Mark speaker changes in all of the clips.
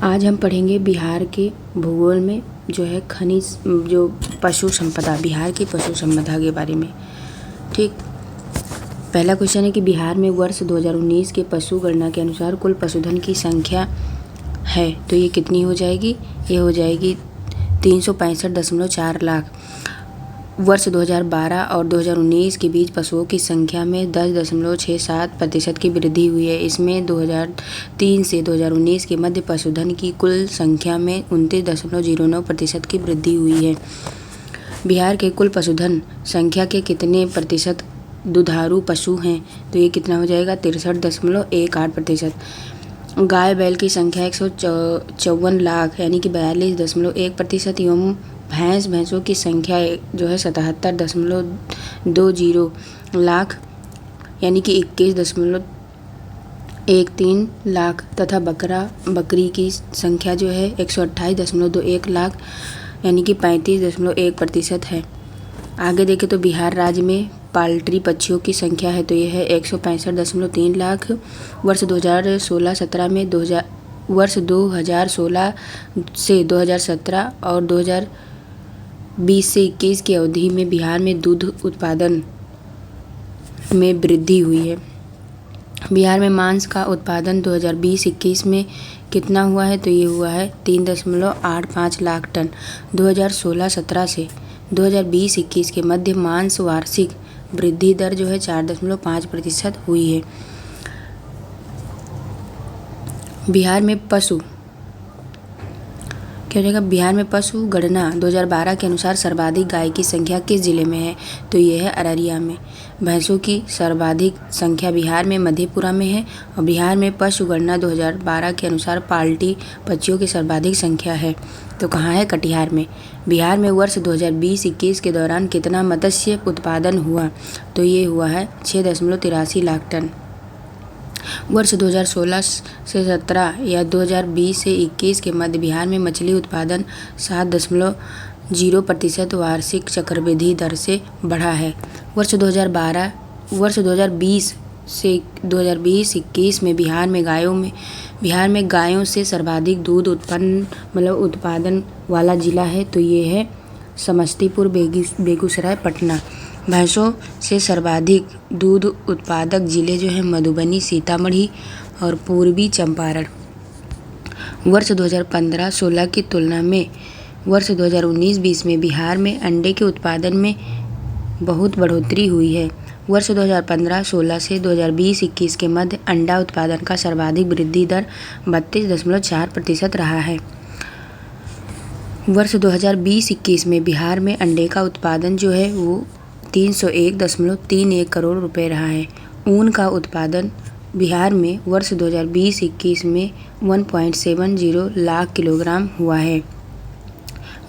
Speaker 1: आज हम पढ़ेंगे बिहार के भूगोल में जो है खनिज जो पशु संपदा, बिहार की पशु संपदा के बारे में। ठीक, पहला क्वेश्चन है कि बिहार में वर्ष 2019 के पशु गणना के अनुसार कुल पशुधन की संख्या है तो ये कितनी हो जाएगी? ये हो जाएगी 365.4 लाख। वर्ष 2012 और 2019 के बीच पशुओं की संख्या में 10.67% की वृद्धि हुई है। इसमें 2003 से 2019 के मध्य पशुधन की कुल संख्या में 29.09% की वृद्धि हुई है। बिहार के कुल पशुधन संख्या के कितने प्रतिशत दुधारू पशु हैं? तो ये कितना हो जाएगा? 63.18%। गाय बैल की संख्या 154 लाख यानी कि 42.1% एवं भैंसों की संख्या जो है 77.20 लाख यानी कि 21.13 लाख तथा बकरी की संख्या जो है 128.21 लाख यानी कि 35.1% है। आगे देखें तो बिहार राज्य में पाल्ट्री पक्षियों की संख्या है तो यह है 165.3 लाख। वर्ष 2016-17 में वर्ष 2016 से 2017 और 2020 से 21 की अवधि में बिहार में दूध उत्पादन में वृद्धि हुई है। बिहार में मांस का उत्पादन 2020-21 में कितना हुआ है? तो ये हुआ है 3.85 लाख टन। 2016-17 से 2020-21 के मध्य मांस वार्षिक वृद्धि दर जो है 4.5% हुई है। बिहार में पशु क्या हो जाएगा? बिहार में पशु गणना 2012 के अनुसार सर्वाधिक गाय की संख्या किस जिले में है? तो ये है अररिया में। भैंसों की सर्वाधिक संख्या बिहार में मधेपुरा में है। और बिहार में पशु गणना 2012 के अनुसार पाल्टी पक्षियों की सर्वाधिक संख्या है तो कहाँ है? कटिहार में। बिहार में वर्ष 2020-21 के दौरान कितना मत्स्य उत्पादन हुआ? तो ये हुआ है 6.83 लाख टन। वर्ष 2016 से 17 या 2020 से 21 के मध्य बिहार में मछली उत्पादन 7.0% वार्षिक चक्रवृद्धि दर से बढ़ा है। वर्ष 2020 से 2020-21 में बिहार में गायों से सर्वाधिक दूध उत्पादन वाला जिला है तो ये है समस्तीपुर, बेगूसराय, पटना। भैंसों से सर्वाधिक दूध उत्पादक जिले जो है मधुबनी, सीतामढ़ी और पूर्वी चंपारण। वर्ष 2015-16 की तुलना में वर्ष 2019-20 में बिहार में अंडे के उत्पादन में बहुत बढ़ोतरी हुई है। वर्ष 2015-16 से 2020-21 के मध्य अंडा उत्पादन का सर्वाधिक वृद्धि दर 32.4% रहा है। वर्ष 2020-21 में बिहार में अंडे का उत्पादन जो है वो 301.31 करोड़ रुपए रहा है। ऊन का उत्पादन बिहार में वर्ष 2020-21 में 1.70 लाख किलोग्राम हुआ है।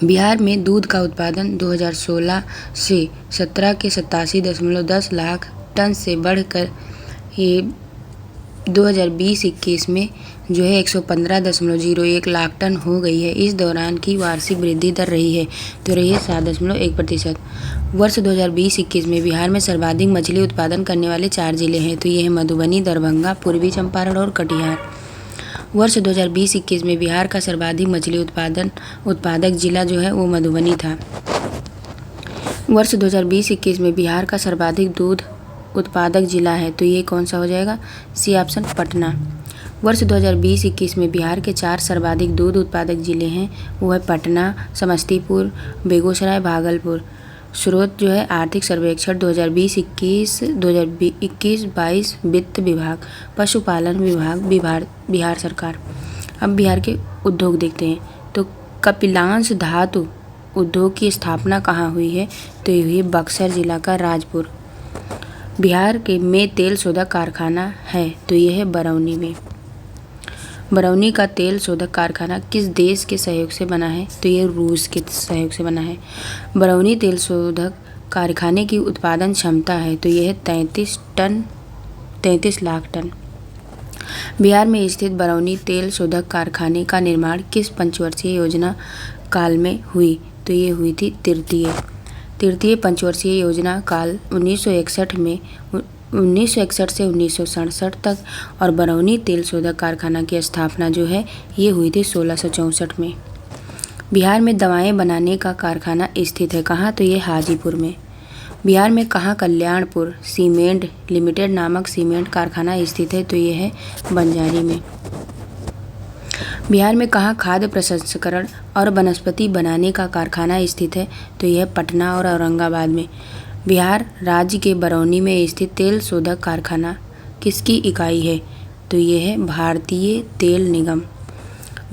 Speaker 1: बिहार में दूध का उत्पादन 2016 से 17 के 87.10 लाख टन से बढ़कर ये 2020-21 में जो है 115.01 लाख टन हो गई है। इस दौरान की वार्षिक वृद्धि दर रही है तो रही है 7.1%। वर्ष 2020-21 में बिहार में सर्वाधिक मछली उत्पादन करने वाले 4 जिले हैं तो ये है मधुबनी, दरभंगा, पूर्वी चंपारण और कटिहार। वर्ष 2020-21 में बिहार का सर्वाधिक मछली उत्पादक जिला जो है वो मधुबनी था। वर्ष 2020-21 में बिहार का सर्वाधिक दूध उत्पादक जिला है तो ये कौन सा हो जाएगा? C option, Patna. वर्ष 2020-21 में बिहार के 4 सर्वाधिक दूध उत्पादक जिले हैं वो है पटना, समस्तीपुर, बेगूसराय, भागलपुर। स्रोत जो है आर्थिक सर्वेक्षण 2020-21 वित्त विभाग, पशुपालन विभाग, बिहार सरकार। अब बिहार के उद्योग देखते हैं तो कपिलांश धातु उद्योग की स्थापना कहाँ हुई है? तो ये हुई बक्सर जिला का राजपुर। बिहार के में तेल शोधक कारखाना है तो ये है बरौनी में। बरौनी का तेल शोधक कारखाना किस देश के सहयोग से बना है? तो ये रूस के सहयोग से बना है। बरौनी तेल शोधक कारखाने की उत्पादन क्षमता है तो यह है 33 लाख टन। बिहार में स्थित बरौनी तेल शोधक कारखाने का निर्माण किस पंचवर्षीय योजना काल में हुई? तो ये हुई थी तृतीय पंचवर्षीय योजना काल 1961 1961 से 1967 तक, और बरौनी तेल शोधक कारखाना की स्थापना जो है ये हुई थी 1664 में। बिहार में दवाएं बनाने का कारखाना स्थित है कहाँ? तो ये हाजीपुर में। बिहार में कहाँ कल्याणपुर सीमेंट लिमिटेड नामक सीमेंट कारखाना स्थित है? तो ये है बंजारी में। बिहार में कहाँ खाद्य प्रसंस्करण और वनस्पति बनाने का कारखाना स्थित है? तो यह पटना और औरंगाबाद में। बिहार राज्य के बरौनी में स्थित तेल शोधक कारखाना किसकी इकाई है? तो यह है भारतीय तेल निगम।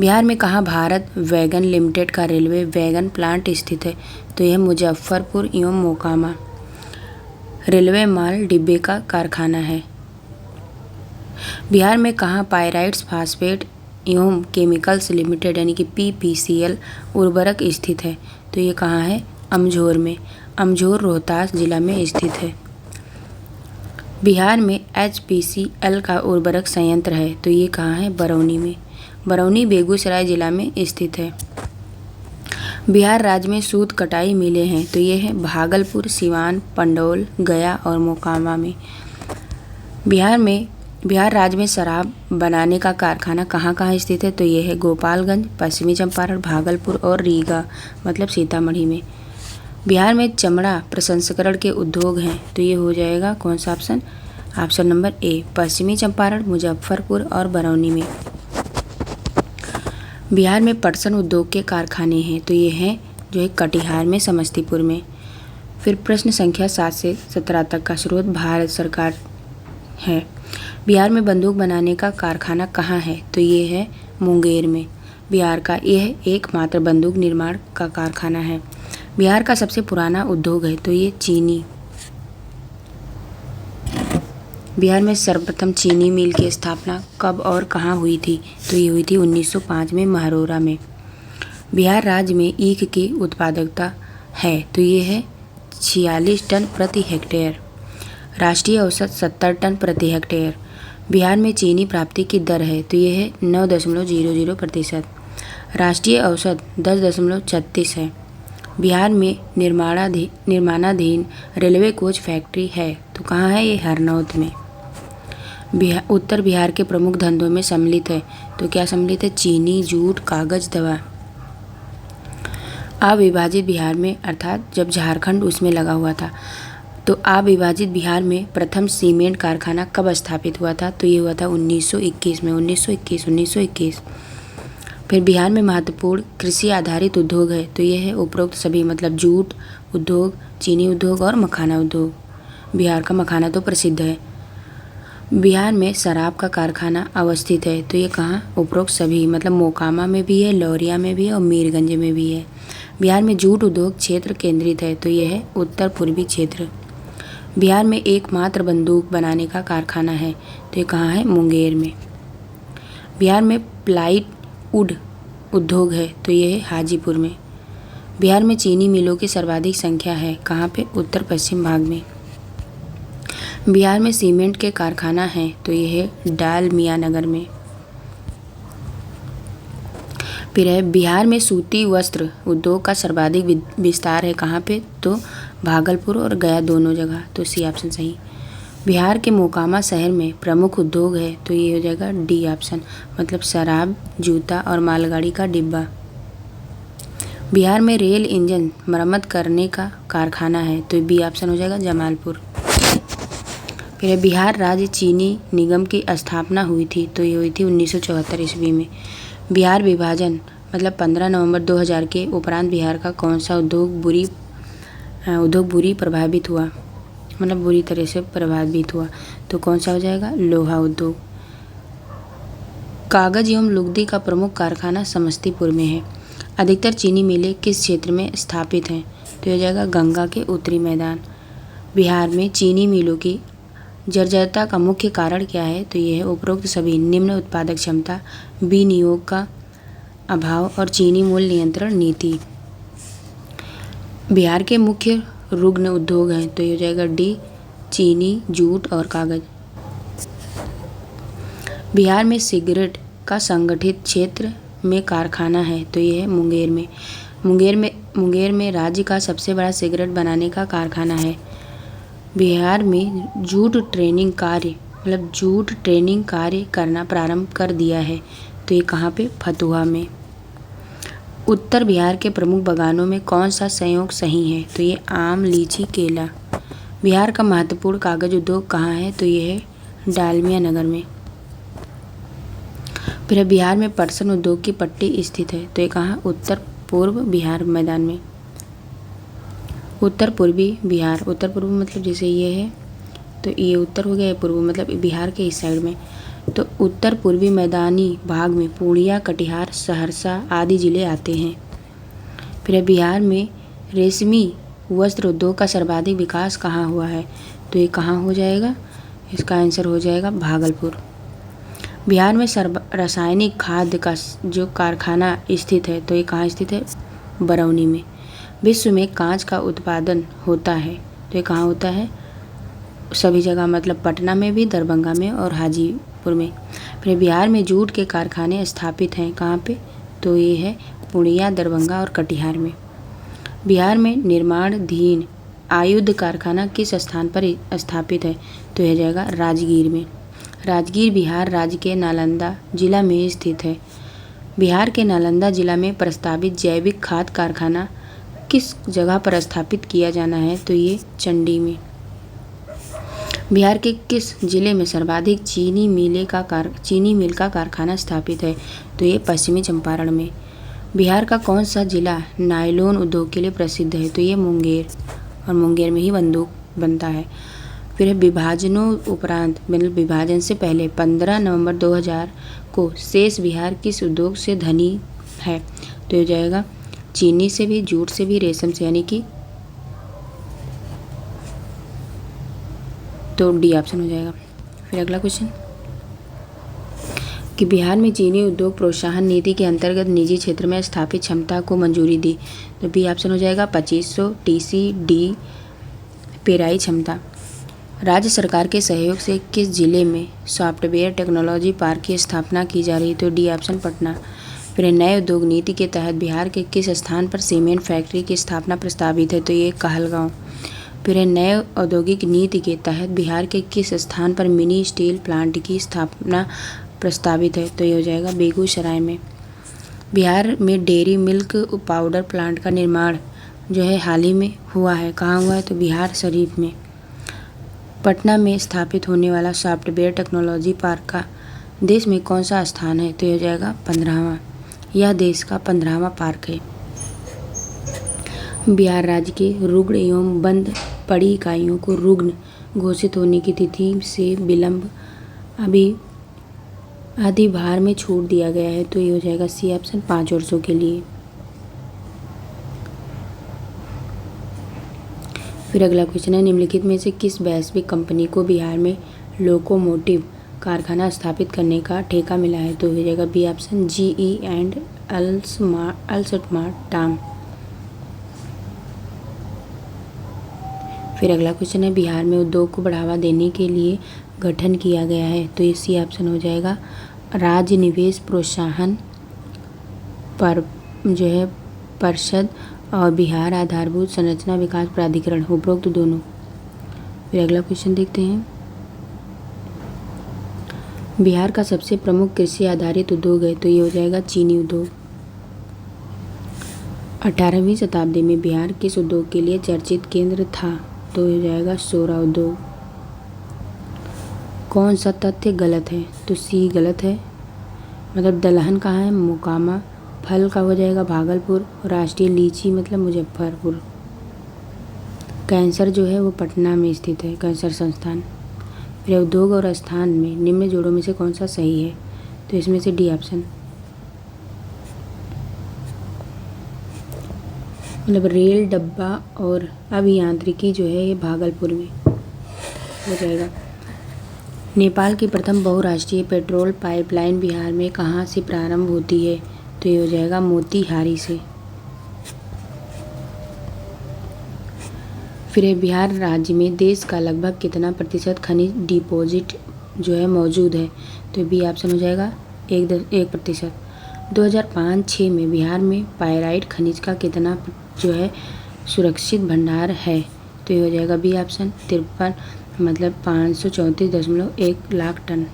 Speaker 1: बिहार में कहाँ भारत वैगन लिमिटेड का रेलवे वैगन प्लांट स्थित है? तो यह मुजफ्फरपुर एवं मोकामा। रेलवे माल डिब्बे का कारखाना है। बिहार में कहाँ पायराइट्स फास्फेट एवं केमिकल्स लिमिटेड यानी कि PPCL उर्वरक स्थित है? तो ये कहाँ है? अमझोर में। अमझोर रोहतास जिला में स्थित है। बिहार में HPCL का उर्वरक संयंत्र है? तो ये कहाँ है? बरौनी में। बरौनी बेगूसराय जिला में स्थित है। बिहार राज्य में सूत कटाई मिलें हैं? तो ये है भागलपुर, सिवान, पंडौल, गया और मोकामा में। बिहार राज्य में शराब बनाने का कारखाना कहाँ कहाँ स्थित है? तो ये है गोपालगंज, पश्चिमी चंपारण, भागलपुर और रीगा मतलब सीतामढ़ी में। बिहार में चमड़ा प्रसंस्करण के उद्योग हैं? तो ये हो जाएगा कौन सा ऑप्शन? ऑप्शन नंबर ए, पश्चिमी चंपारण, मुजफ्फरपुर और बरौनी में। बिहार में पटसन उद्योग के कारखाने हैं? तो ये हैं जो है कटिहार में, समस्तीपुर में। फिर प्रश्न संख्या 7 से 17 तक का स्रोत भारत सरकार है। बिहार में बंदूक बनाने का कारखाना कहाँ है? तो ये है मुंगेर में। बिहार का यह एकमात्र बंदूक निर्माण का कारखाना है। बिहार का सबसे पुराना उद्योग है? तो ये चीनी। बिहार में सर्वप्रथम चीनी मिल की स्थापना कब और कहाँ हुई थी? तो ये हुई थी 1905 में महरौरा में। बिहार राज्य में ईख की उत्पादकता है? तो ये है 46 टन प्रति हेक्टेयर। राष्ट्रीय औसत 70 टन प्रति हेक्टेयर। बिहार में चीनी प्राप्ति की दर है? तो ये है 9.00%। राष्ट्रीय औसत 10.36 है। बिहार में निर्माणाधीन रेलवे कोच फैक्ट्री है? तो कहाँ है ये? हरनौत में। उत्तर बिहार के प्रमुख धंधों में सम्मिलित है? तो क्या सम्मिलित है? चीनी, जूट, कागज, दवा। अविभाजित बिहार में अर्थात जब झारखंड उसमें लगा हुआ था, तो अविभाजित बिहार में प्रथम सीमेंट कारखाना कब स्थापित हुआ था? तो ये हुआ था 1921 में। 1921। फिर बिहार में महत्वपूर्ण कृषि आधारित उद्योग है? तो ये है उपरोक्त सभी मतलब जूट उद्योग, चीनी उद्योग और मखाना उद्योग। बिहार का मखाना तो प्रसिद्ध है। बिहार में शराब का कारखाना अवस्थित है? तो ये कहाँ? उपरोक्त सभी मतलब मोकामा में भी है, लौरिया में भी है और मीरगंज में भी है। बिहार में जूट उद्योग क्षेत्र केंद्रित है? तो ये है उत्तर पूर्वी क्षेत्र। बिहार में एकमात्र बंदूक बनाने का कारखाना है? तो ये कहाँ है? मुंगेर में। बिहार में प्लाईवुड उद्योग है? तो ये है हाजीपुर में। बिहार में चीनी मिलों की सर्वाधिक संख्या है? कहाँ पे? उत्तर पश्चिम भाग में। बिहार में सीमेंट के कारखाना हैं? तो ये है डालमियानगर में। फिर है बिहार में सूती वस्त्र उद्योग का सर्वाधिक विस्तार है? कहाँ पे? तो भागलपुर और गया दोनों जगह। तो सी ऑप्शन सही। बिहार के मोकामा शहर में प्रमुख उद्योग है? तो ये हो जाएगा डी ऑप्शन मतलब शराब, जूता और मालगाड़ी का डिब्बा। बिहार में रेल इंजन मरम्मत करने का कारखाना है? तो बी ऑप्शन हो जाएगा जमालपुर। फिर बिहार राज्य चीनी निगम की स्थापना हुई थी? तो ये हुई थी 1974 ईस्वी में। बिहार विभाजन मतलब 15 नवंबर 2000 के उपरांत बिहार का कौन सा उद्योग बुरी प्रभावित हुआ मतलब बुरी तरह से प्रभावित हुआ? तो कौन सा हो जाएगा? लोहा उद्योग। कागज एवं लुगदी का प्रमुख कारखाना समस्तीपुर में है। अधिकतर चीनी मिलें किस क्षेत्र में स्थापित हैं? तो हो जाएगा गंगा के उत्तरी मैदान। बिहार में चीनी मिलों की जर्जरता का मुख्य कारण क्या है? तो ये है उपरोक्त सभी निम्न उत्पादक क्षमता, विनियोग का अभाव और चीनी मूल्य नियंत्रण नीति। बिहार के मुख्य रुग्ण उद्योग हैं? तो ये हो जाएगा डी चीनी, जूट और कागज। बिहार में सिगरेट का संगठित क्षेत्र में कारखाना है? तो ये है मुंगेर में। मुंगेर में राज्य का सबसे बड़ा सिगरेट बनाने का कारखाना है? बिहार में जूट ट्रेनिंग कार्य करना प्रारंभ कर दिया है, तो ये कहाँ पे? फतुहा में। उत्तर बिहार के प्रमुख बागानों में कौन सा संयोग सही है? तो ये आम, लीची, केला। बिहार का महत्वपूर्ण कागज उद्योग कहाँ है? तो ये है डालमिया नगर में। फिर बिहार में पटसन उद्योग की पट्टी स्थित है, तो ये कहाँ? उत्तर पूर्व बिहार मैदान में। उत्तर पूर्वी बिहार, उत्तर पूर्व मतलब जैसे ये है तो ये उत्तर हो गया, ये पूर्व मतलब बिहार के इस साइड में। तो उत्तर पूर्वी मैदानी भाग में पूर्णिया, कटिहार, सहरसा आदि जिले आते हैं। फिर बिहार में रेशमी वस्त्र उद्योग का सर्वाधिक विकास कहाँ हुआ है? तो ये कहाँ हो जाएगा? इसका आंसर हो जाएगा भागलपुर। बिहार में रासायनिक खाद्य का जो कारखाना स्थित है, तो ये कहाँ स्थित है? बरौनी में। विश्व में कांच का उत्पादन होता है, तो ये कहाँ होता है? सभी जगह मतलब पटना में भी, दरभंगा में और हाजीपुर में। फिर बिहार में जूट के कारखाने स्थापित हैं, कहाँ पे? तो ये है पूर्णिया, दरभंगा और कटिहार में। बिहार में निर्माणाधीन आयुध कारखाना किस स्थान पर स्थापित है? तो यह जाएगा राजगीर में। राजगीर बिहार राज्य के नालंदा जिला में स्थित है। बिहार के नालंदा जिला में प्रस्तावित जैविक खाद कारखाना किस जगह पर स्थापित किया जाना है? तो ये चंडी में। बिहार के किस जिले में सर्वाधिक चीनी मिल का कारखाना स्थापित है? तो ये पश्चिमी चंपारण में। बिहार का कौन सा जिला नायलॉन उद्योग के लिए प्रसिद्ध है? तो ये मुंगेर, और मुंगेर में ही बंदूक बनता है। फिर विभाजनों उपरांत मतलब विभाजन से पहले 15 नवंबर 2000 को शेष बिहार किस उद्योग से धनी है? तो ये जाएगा चीनी से भी, जूट से भी, रेशम से, यानी कि तो डी ऑप्शन हो जाएगा। फिर अगला क्वेश्चन कि बिहार में चीनी उद्योग प्रोत्साहन नीति के अंतर्गत निजी क्षेत्र में स्थापित क्षमता को मंजूरी दी, तो बी ऑप्शन हो जाएगा 2500 टीसी डी पेराई क्षमता। राज्य सरकार के सहयोग से किस जिले में सॉफ्टवेयर टेक्नोलॉजी पार्क की स्थापना की जा रही? तो डी ऑप्शन पटना। फिर नए उद्योग नीति के तहत बिहार के किस स्थान पर सीमेंट फैक्ट्री की स्थापना प्रस्तावित है? तो ये कहलगांव। फिर नए औद्योगिक नीति के तहत बिहार के किस स्थान पर मिनी स्टील प्लांट की स्थापना प्रस्तावित है? तो ये हो जाएगा बेगूसराय में। बिहार में डेयरी मिल्क पाउडर प्लांट का निर्माण जो है हाल ही में हुआ है, कहाँ हुआ है? तो बिहार शरीफ में। पटना में स्थापित होने वाला सॉफ्टवेयर टेक्नोलॉजी पार्क का देश में कौन सा स्थान है? तो ये हो जाएगा 15वां। यह देश का 15वां पार्क है। बिहार राज्य के रुग्ण एवं बंद पड़ी इकाइयों को रुग्ण घोषित होने की तिथि से विलंब आदि भार में छूट दिया गया है, तो ये हो जाएगा सी ऑप्शन 5 वर्षों के लिए। फिर अगला क्वेश्चन है निम्नलिखित में से किस वैश्विक कंपनी को बिहार में लोकोमोटिव कारखाना स्थापित करने का ठेका मिला है? तो हो जाएगा बी ऑप्शन GE एंड अल्स्मार्टाम। फिर अगला क्वेश्चन है बिहार में उद्योग को बढ़ावा देने के लिए गठन किया गया है, तो ये सी ऑप्शन हो जाएगा राज्य निवेश प्रोत्साहन पर जो है परिषद और बिहार आधारभूत संरचना विकास प्राधिकरण, उपरोक्त दोनों। फिर अगला क्वेश्चन देखते हैं बिहार का सबसे प्रमुख कृषि आधारित उद्योग है, तो ये हो जाएगा चीनी उद्योग। 18वीं शताब्दी में बिहार किस उद्योग के लिए चर्चित केंद्र था? तो हो जाएगा सोरा उद्योग। कौन सा तथ्य गलत है? तो सी गलत है, मतलब दलहन कहाँ है? मोकामा। फल का हो जाएगा भागलपुर। राष्ट्रीय लीची मतलब मुजफ्फरपुर। कैंसर जो है वो पटना में स्थित है, कैंसर संस्थान। फिर उद्योग और स्थान में निम्न जोड़ों में से कौन सा सही है? तो इसमें से डी ऑप्शन, मतलब रेल, डब्बा और अभियांत्रिकी जो है ये भागलपुर में हो जाएगा। नेपाल की प्रथम बहुराष्ट्रीय पेट्रोल पाइपलाइन बिहार में कहाँ से प्रारंभ होती है? तो ये हो जाएगा मोतीहारी से। फिर बिहार राज्य में देश का लगभग कितना प्रतिशत खनिज डिपॉजिट जो है मौजूद है? तो बी ऑप्शन हो जाएगा 1%। 2005-06 में बिहार में पाइराइट खनिज का कितना जो है सुरक्षित भंडार है? तो तो ये हो जाएगा बी ऑप्शन। 53 मतलब 534.1 लाख टन।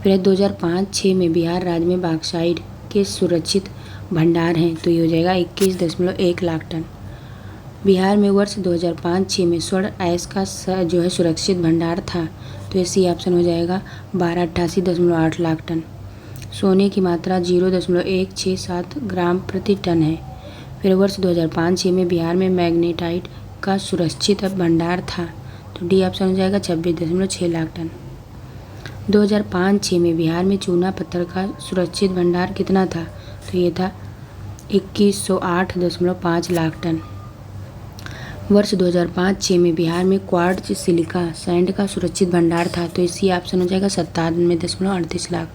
Speaker 1: फिर 2005-06 में बिहार राज्य में बॉक्साइट के सुरक्षित भंडार हैं, तो ये हो जाएगा 21.1 लाख टन। बिहार में वर्ष 2005-06 में स्वर्ण अयस्क का जो है सुरक्षित भंडार था, तो ये सी ऑप्शन हो जाएगा 1288.8 लाख टन। सोने की मात्रा 0.167 ग्राम प्रति टन है। फिर वर्ष 2005-06 में बिहार में मैग्नेटाइट का सुरक्षित भंडार था, तो डी ऑप्शन हो जाएगा 26.6 लाख टन। 2005-06 में बिहार में चूना पत्थर का सुरक्षित भंडार कितना था, तो ये था 2108.5 लाख टन। वर्ष 2005-06 में बिहार में क्वार्ट्ज सिलिका सैंड का सुरक्षित भंडार था, तो इसी ऑप्शन हो जाएगा 97.38 लाख।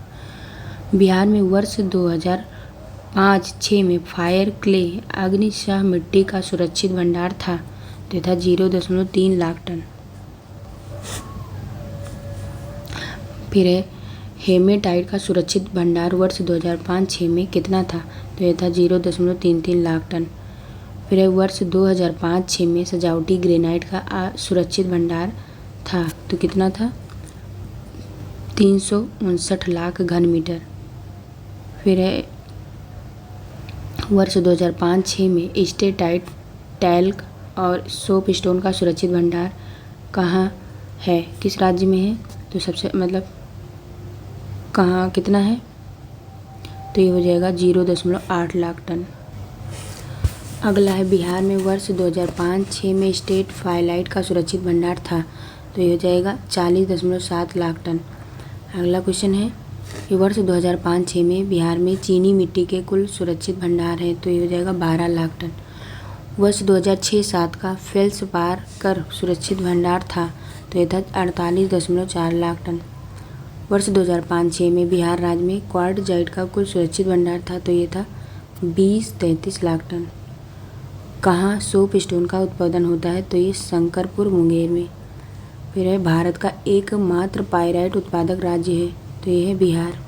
Speaker 1: बिहार में वर्ष 2005-06 में फायर क्ले अग्निशाह मिट्टी का सुरक्षित भंडार था, तो था 0.3 लाख टन। फिर है हेमेटाइट का सुरक्षित भंडार वर्ष 2005-06 में कितना था, तो यह था 0.33 लाख टन। फिर है वर्ष 2005-06 में सजावटी ग्रेनाइट का सुरक्षित भंडार था, तो कितना था 359 लाख घन मीटर। फिर है वर्ष 2005-06 में स्टेटाइट टैल्क और सोप स्टोन का सुरक्षित भंडार कहाँ है, किस राज्य में है, तो सबसे मतलब कहाँ कितना है, तो ये हो जाएगा 0.8 लाख टन। अगला है बिहार में वर्ष 2005-06 में स्टेट फाइलाइट का सुरक्षित भंडार था, तो ये हो जाएगा 40.7 लाख टन। अगला क्वेश्चन है कि वर्ष 2005-06 में बिहार में चीनी मिट्टी के कुल सुरक्षित भंडार है, तो ये हो जाएगा 12 लाख टन। वर्ष 2006-07 का फेल्सपार कर सुरक्षित भंडार था, तो ये था 48.4 लाख टन। वर्ष 2005-06 में बिहार राज्य में क्वार्टजाइट का कुल सुरक्षित भंडार था, तो ये था 20.33 लाख टन। कहाँ सोप स्टोन का उत्पादन होता है, तो ये शंकरपुर मुंगेर में। फिर है भारत का एकमात्र पाइराइट उत्पादक राज्य है, तो ये है बिहार।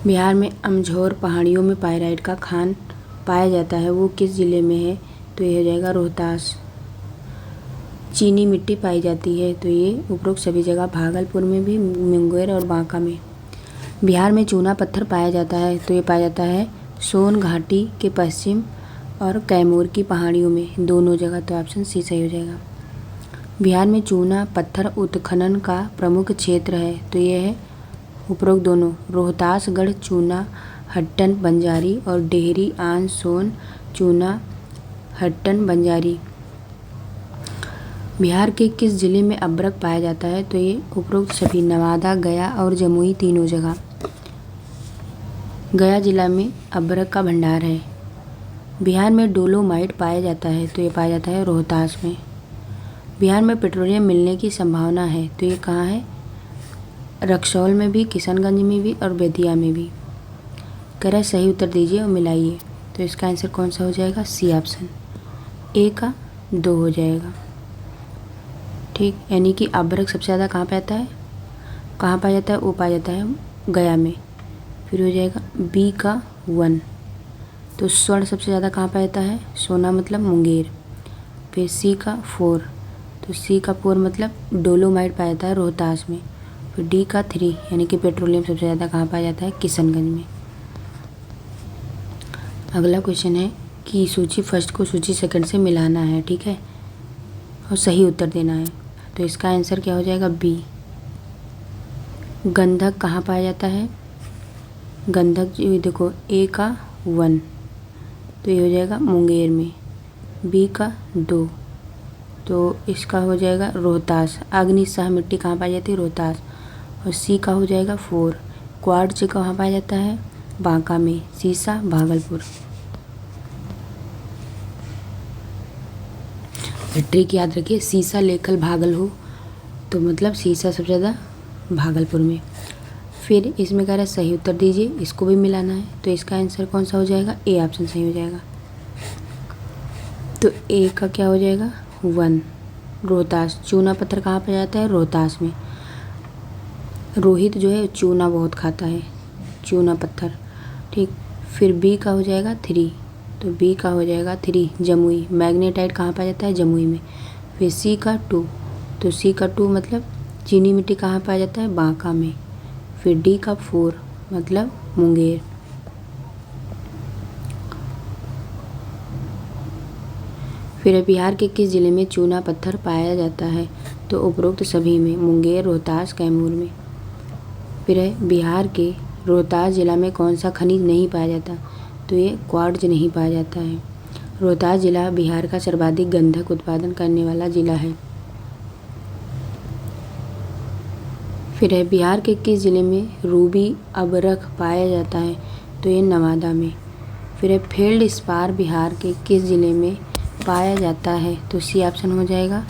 Speaker 1: बिहार में अमझौर पहाड़ियों में पाइराइट का खान पाया जाता है, वो किस ज़िले में है, तो ये हो जाएगा रोहतास। चीनी मिट्टी पाई जाती है, तो ये उपरोक्त सभी जगह भागलपुर में भी, मुंगेर और बांका में। बिहार में चूना पत्थर पाया जाता है, तो ये पाया जाता है सोन घाटी के पश्चिम और कैमूर की पहाड़ियों में, दोनों जगह, तो ऑप्शन सी सही हो जाएगा। बिहार में चूना पत्थर उत्खनन का प्रमुख क्षेत्र है, तो ये है उपरोक्त दोनों, रोहतासगढ़ चूना हट्टन बंजारी और डेहरी आन सोन चूना हट्टन बंजारी। बिहार के किस जिले में अभ्रक पाया जाता है, तो ये उपरोक्त सभी नवादा, गया और जमुई तीनों जगह। गया जिला में अभ्रक का भंडार है। बिहार में डोलोमाइट पाया जाता है, तो ये पाया जाता है रोहतास में। बिहार में पेट्रोलियम मिलने की संभावना है, तो ये कहाँ है, रक्सौल में भी, किशनगंज में भी और बेतिया में भी। कह रहा है सही उत्तर दीजिए और मिलाइए, तो इसका आंसर कौन सा हो जाएगा, सी ऑप्शन, ए का 2 हो जाएगा। ठीक, यानी कि अभ्रक सबसे ज़्यादा कहाँ पे आता है, कहाँ पाया जाता है, वो पाया जाता है गया में। फिर हो जाएगा बी का 1, तो स्वर्ण सबसे ज़्यादा कहाँ पाया जाता है, सोना मतलब मुंगेर। फिर सी का 4, तो सी का 4 मतलब डोलोमाइट पाया जाता है रोहतास में। फिर डी का 3 यानी कि पेट्रोलियम सबसे ज़्यादा कहाँ पाया जाता है, किशनगंज में। अगला क्वेश्चन है कि सूची फर्स्ट को सूची सेकंड से मिलाना है, ठीक है, और सही उत्तर देना है, तो इसका आंसर क्या हो जाएगा, बी। गंधक कहाँ पाया जाता है, गंधक ये देखो ए का 1, तो ये हो जाएगा मुंगेर में। बी का 2, तो इसका हो जाएगा रोहतास। अग्निशाह मिट्टी कहाँ पाई जाती है, रोहतास। और सी का हो जाएगा 4, क्वार्ट्ज कहाँ पाया जाता है, बांका में। सीसा भागलपुर। ट्रिक याद रखिए, सीसा लेखल भागल हो, तो मतलब सीसा सबसे ज़्यादा भागलपुर में। फिर इसमें कह रहा है सही उत्तर दीजिए, इसको भी मिलाना है, तो इसका आंसर कौन सा हो जाएगा, ए ऑप्शन सही हो जाएगा। तो ए का क्या हो जाएगा, 1, रोहतास। चूना पत्थर कहाँ पाया जाता है, रोहतास में। रोहित जो है चूना बहुत खाता है, चूना पत्थर, ठीक। फिर बी का हो जाएगा 3, तो बी का हो जाएगा 3 जमुई। मैग्नेटाइट कहाँ पाया जाता है? जमुई में। फिर सी का 2, तो सी का 2 मतलब चीनी मिट्टी कहाँ पाया जाता है? बांका में। फिर डी का 4 मतलब मुंगेर। फिर बिहार के किस जिले में चूना पत्थर पाया जाता है? तो उपरोक्त सभी में, मुंगेर, रोहतास, कैमूर में। फिर है बिहार के रोहतास जिला में कौन सा खनिज नहीं पाया जाता? तो ये क्वार्ट्ज नहीं पाया जाता है। रोहतास जिला बिहार का सर्वाधिक गंधक उत्पादन करने वाला जिला है। फिर है बिहार के किस जिले में रूबी अबरख पाया जाता है? तो ये नवादा में। फिर है फील्ड स्पार बिहार के किस जिले में पाया जाता है? तो सी ऑप्शन हो जाएगा।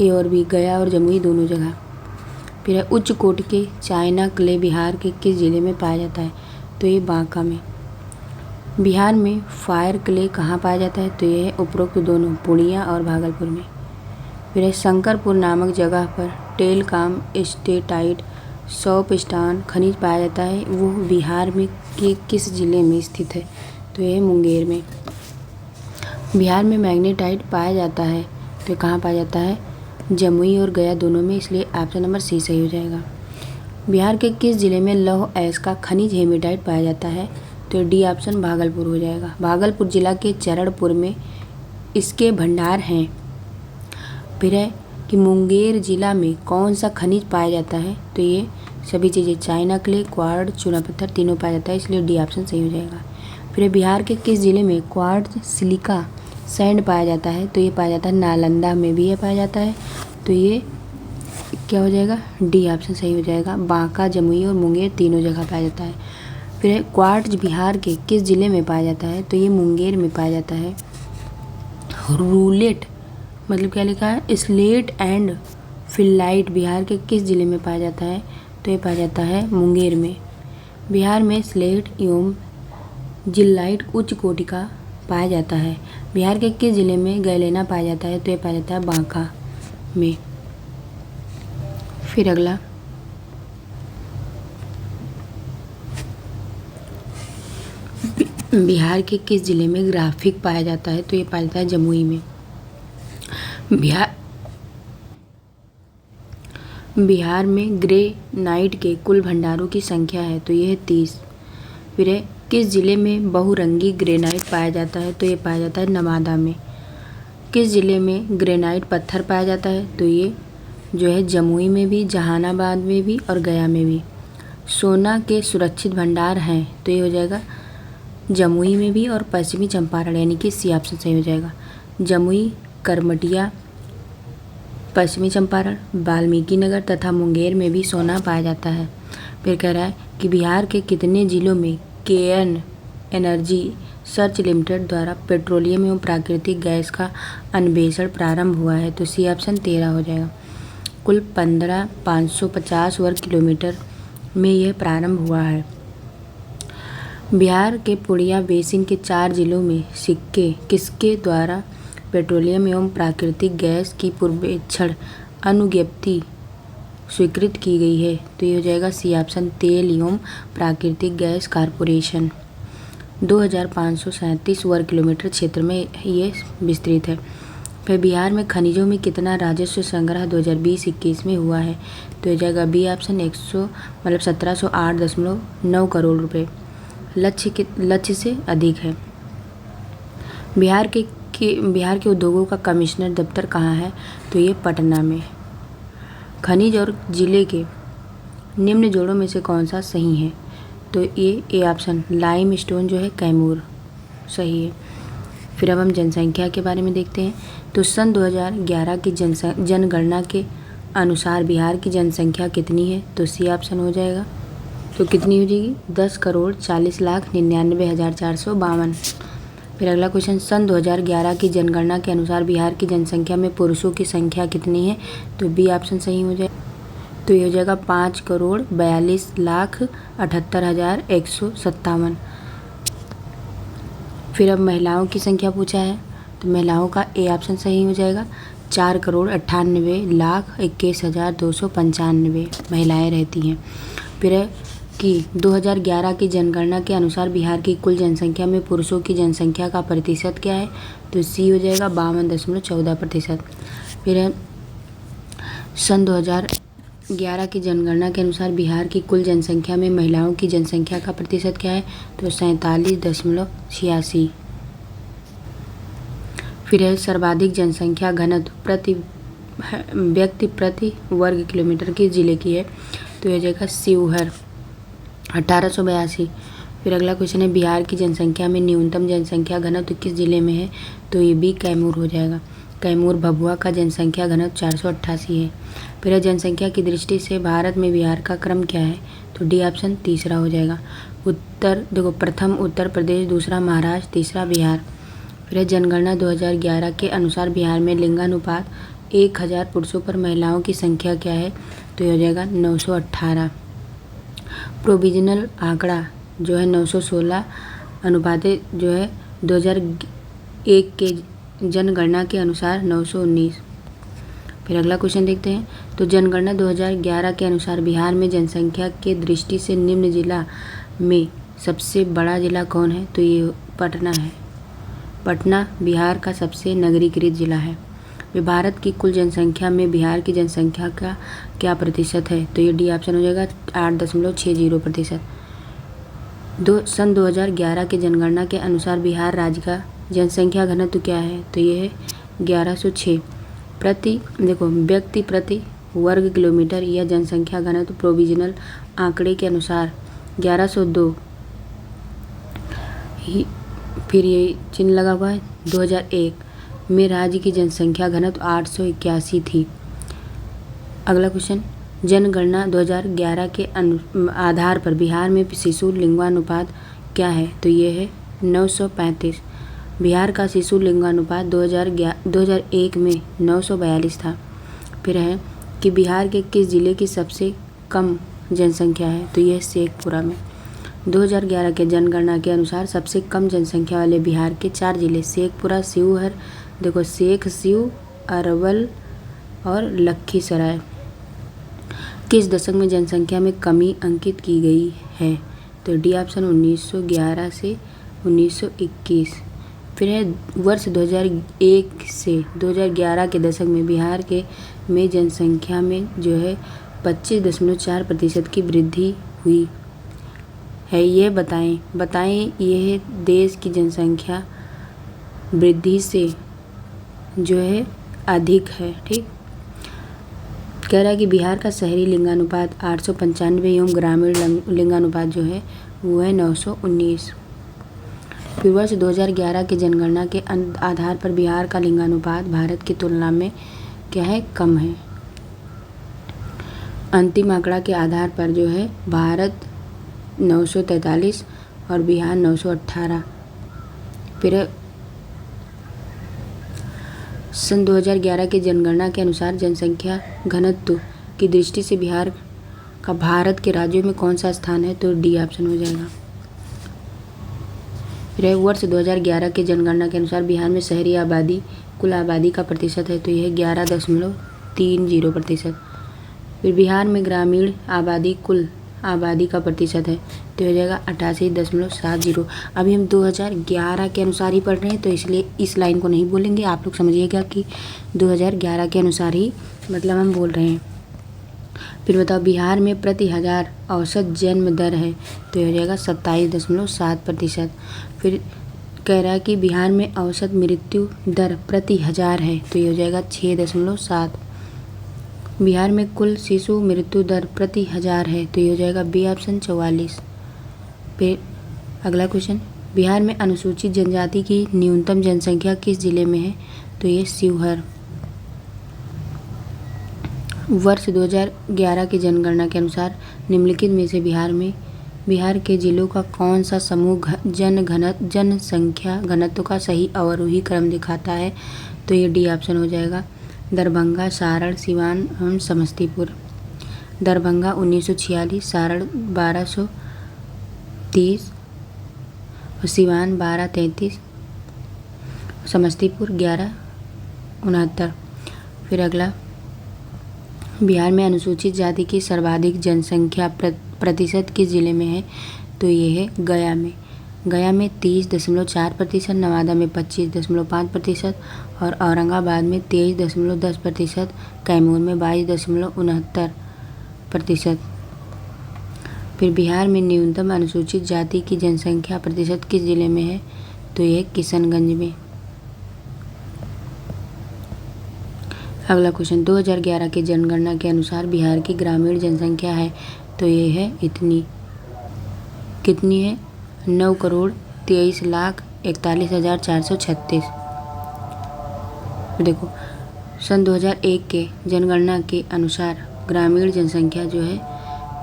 Speaker 1: ए और बी, गया और जमुई दोनों जगह। फिर है उच्च कोटि के चाइना क्ले बिहार के किस जिले में पाया जाता है? तो ये बांका में। बिहार में फायर क्ले कहाँ पाया जाता है? तो ये है उपरोक्त दोनों, पूर्णिया और भागलपुर में। फिर है शंकरपुर नामक जगह पर टेलकाम स्टेटाइट सॉपस्टान खनिज पाया जाता है, वो बिहार में के किस जिले में स्थित है? तो ये है मुंगेर में। बिहार में मैग्नेटाइट पाया जाता है, तो कहाँ पाया जाता है? जमुई और गया दोनों में, इसलिए ऑप्शन नंबर सी सही हो जाएगा। बिहार के किस जिले में लौह अयस्क का खनिज हेमेटाइट पाया जाता है? तो डी ऑप्शन भागलपुर हो जाएगा। भागलपुर जिला के चरणपुर में इसके भंडार हैं। फिर है कि मुंगेर जिला में कौन सा खनिज पाया जाता है? तो ये सभी चीज़ें, चाइना क्ले, क्वार्ट्ज, चूना पत्थर तीनों पाया जाता है, इसलिए डी ऑप्शन सही हो जाएगा। फिर बिहार के किस जिले में क्वार्ट्ज सिलिका सैंड पाया जाता है? तो ये पाया जाता है नालंदा में भी ये पाया जाता है, तो ये क्या हो जाएगा? डी ऑप्शन सही हो जाएगा। बांका, जमुई और मुंगेर तीनों जगह पाया जाता है। फिर क्वार्ट्ज बिहार के किस जिले में पाया जाता है? तो ये मुंगेर में पाया जाता है। रूलेट मतलब क्या लिखा है? स्लेट एंड फिलाइट बिहार के किस जिले में पाया जाता है? तो ये पाया जाता है मुंगेर में। बिहार में स्लेट एवं जिल्लाइट उच्च कोटि का पाया जाता है। बिहार के किस जिले में गैलेना पाया जाता है? तो ये पाया जाता है बांका में। फिर अगला, बिहार के किस जिले में ग्राफिक पाया जाता है? तो ये पाया जाता है जमुई में। बिहार में ग्रेनाइट के कुल भंडारों की संख्या है, तो ये है 30। फिर है किस जिले में बहुरंगी ग्रेनाइट पाया जाता है? तो ये पाया जाता है नवादा में। किस जिले में ग्रेनाइट पत्थर पाया जाता है? तो ये जो है जमुई में भी, जहानाबाद में भी और गया में भी। सोना के सुरक्षित भंडार हैं, तो ये हो जाएगा जमुई में भी और पश्चिमी चंपारण, यानी कि सी ऑप्शन सही हो जाएगा। जमुई, करमटिया, पश्चिमी चंपारण, वाल्मीकि नगर तथा मुंगेर में भी सोना पाया जाता है। फिर कह रहा है कि बिहार के कितने जिलों में केएन एनर्जी सर्च लिमिटेड द्वारा पेट्रोलियम एवं प्राकृतिक गैस का अन्वेषण प्रारंभ हुआ है? तो सी ऑप्शन 13 हो जाएगा। कुल 15,550 वर्ग किलोमीटर में यह प्रारंभ हुआ है। बिहार के पूर्णिया बेसिन के 4 जिलों में सिक्के किसके द्वारा पेट्रोलियम एवं प्राकृतिक गैस की पूर्वेक्षण अनुज्ञप्ति स्वीकृत की गई है? तो ये हो जाएगा सी ऑप्शन, तेल एवं प्राकृतिक गैस कॉरपोरेशन। 2537 वर्ग किलोमीटर क्षेत्र में ये विस्तृत है। फिर बिहार में खनिजों में कितना राजस्व संग्रह 2020-21 में हुआ है? तो हो जाएगा बी ऑप्शन 1708.9 करोड़ रुपए, लक्ष्य से अधिक है। बिहार के उद्योगों का कमिश्नर दफ्तर कहाँ है? तो ये पटना में। खनिज और जिले के निम्न जोड़ों में से कौन सा सही है? तो ये ए ऑप्शन, लाइम स्टोन जो है कैमूर सही है। फिर अब हम जनसंख्या के बारे में देखते हैं। तो सन 2011 की जनगणना के अनुसार बिहार की जनसंख्या कितनी है? तो सी ऑप्शन हो जाएगा। तो कितनी हो जाएगी? 10,40,99,452। फिर अगला क्वेश्चन, सन 2011 की जनगणना के अनुसार बिहार की जनसंख्या में पुरुषों की संख्या कितनी है? तो बी ऑप्शन सही हो जाएगा। तो ये हो जाएगा 5,42,78,157। फिर अब महिलाओं की संख्या पूछा है, तो महिलाओं का ए ऑप्शन सही हो जाएगा। 4,98,21,295 महिलाएं रहती हैं। फिर कि 2011 की जनगणना के अनुसार बिहार की कुल जनसंख्या में पुरुषों की जनसंख्या का प्रतिशत क्या है? तो सी हो जाएगा 52.14%। फिर है सन 2011 की जनगणना के अनुसार बिहार की कुल जनसंख्या में महिलाओं की जनसंख्या का प्रतिशत क्या है? तो 47.86। फिर है सर्वाधिक जनसंख्या घनत्व प्रति व्यक्ति प्रति वर्ग किलोमीटर के जिले की है, तो यह जाएगा शिवहर 1882। फिर अगला क्वेश्चन है बिहार की जनसंख्या में न्यूनतम जनसंख्या घनत्व किस जिले में है? तो ये भी कैमूर हो जाएगा। कैमूर भभुआ का जनसंख्या घनत्व 488 है। फिर है जनसंख्या की दृष्टि से भारत में बिहार का क्रम क्या है? तो डी ऑप्शन तीसरा हो जाएगा। प्रथम उत्तर प्रदेश, दूसरा महाराष्ट्र, तीसरा बिहार। फिर है जनगणना 2011 के अनुसार बिहार में लिंगानुपात 1000 पुरुषों पर महिलाओं की संख्या क्या है? तो यह हो जाएगा 918। प्रोविजनल आंकड़ा जो है 916 अनुपात जो है 2001 के जनगणना के अनुसार 919। फिर अगला क्वेश्चन देखते हैं। तो जनगणना 2011 के अनुसार बिहार में जनसंख्या के दृष्टि से निम्न जिला में सबसे बड़ा जिला कौन है? तो ये पटना है। पटना बिहार का सबसे नगरीकृत जिला है। भारत की कुल जनसंख्या में बिहार की जनसंख्या का क्या प्रतिशत है? तो ये डी ऑप्शन हो जाएगा 8.60%। सन 2011 के जनगणना के अनुसार बिहार राज्य का जनसंख्या घनत्व क्या है? तो ये है 1106 व्यक्ति प्रति वर्ग किलोमीटर या जनसंख्या घनत्व प्रोविजनल आंकड़े के अनुसार 1102। फिर ये चिन्ह लगा हुआ है। 2001 में राज्य की जनसंख्या घनत्व 881 थी। अगला क्वेश्चन, जनगणना 2011 के आधार पर बिहार में शिशु लिंगानुपात क्या है? तो ये है 935। बिहार का शिशु लिंगानुपात 2001 में 942 था। फिर है कि बिहार के किस जिले की सबसे कम जनसंख्या है? तो यह शेखपुरा में। 2011 के जनगणना के अनुसार सबसे कम जनसंख्या वाले बिहार के 4 जिले शेखपुरा, शिवहर, शिव, अरवल और लखीसराय किस दशक में जनसंख्या में कमी अंकित की गई है? तो डी ऑप्शन 1911 से 1921। फिर है वर्ष 2001 से 2011 के दशक में बिहार के में जनसंख्या में जो है 25.4% की वृद्धि हुई है। यह बताएं यह देश की जनसंख्या वृद्धि से जो है अधिक है। ठीक, कह रहा है कि बिहार का शहरी लिंगानुपात 895 एवं ग्रामीण लिंगानुपात जो है वो है 919। फिर वर्ष 2011 की जनगणना के आधार पर बिहार का लिंगानुपात भारत की तुलना में क्या है? कम है। अंतिम आंकड़ा के आधार पर जो है भारत 943 और बिहार 918। फिर सन 2011 की जनगणना के अनुसार जनसंख्या घनत्व की दृष्टि से बिहार का भारत के राज्यों में कौन सा स्थान है? तो डी ऑप्शन हो जाएगा। फिर वर्ष 2011 के जनगणना के अनुसार बिहार में शहरी आबादी कुल आबादी का प्रतिशत है, तो यह 11.30%। फिर बिहार में ग्रामीण आबादी कुल आबादी का प्रतिशत है, तो हो जाएगा 88.70। अभी हम 2011 के अनुसार ही पढ़ रहे हैं, तो इसलिए इस लाइन को नहीं बोलेंगे। आप लोग समझिएगा कि 2011 के अनुसार ही मतलब हम बोल रहे हैं। फिर बताओ बिहार में प्रति हजार औसत जन्म दर है, तो हो जाएगा 27.7%। फिर कह रहा है कि बिहार में औसत मृत्यु दर प्रति हजार है, तो ये हो जाएगा 6.7। बिहार में कुल शिशु मृत्यु दर प्रति हजार है, तो ये हो जाएगा बी ऑप्शन 44। फिर अगला क्वेश्चन, बिहार में अनुसूचित जनजाति की न्यूनतम जनसंख्या किस जिले में है? तो ये शिवहर। वर्ष 2011 की जनगणना के अनुसार निम्नलिखित में से बिहार के जिलों का कौन सा समूह जनसंख्या घनत्व का सही अवरोही क्रम दिखाता है? तो ये डी ऑप्शन हो जाएगा। दरभंगा, सारण, सिवान एवं समस्तीपुर। दरभंगा 1946, सारण 1230 और सिवान 1233, समस्तीपुर 1169। फिर अगला बिहार में अनुसूचित जाति की सर्वाधिक जनसंख्या प्रतिशत किस जिले में है? तो ये है गया में। गया में 30.4%, नवादा में 25.5% और औरंगाबाद में 23.10%, कैमूर में 22.69%। फिर बिहार में न्यूनतम अनुसूचित जाति की जनसंख्या प्रतिशत किस जिले में है? तो ये किशनगंज में। अगला क्वेश्चन, 2011 के जनगणना के अनुसार बिहार की ग्रामीण जनसंख्या है, तो ये है इतनी। कितनी है? 9,23,41,436। देखो, सन 2001 के जनगणना के अनुसार ग्रामीण जनसंख्या जो है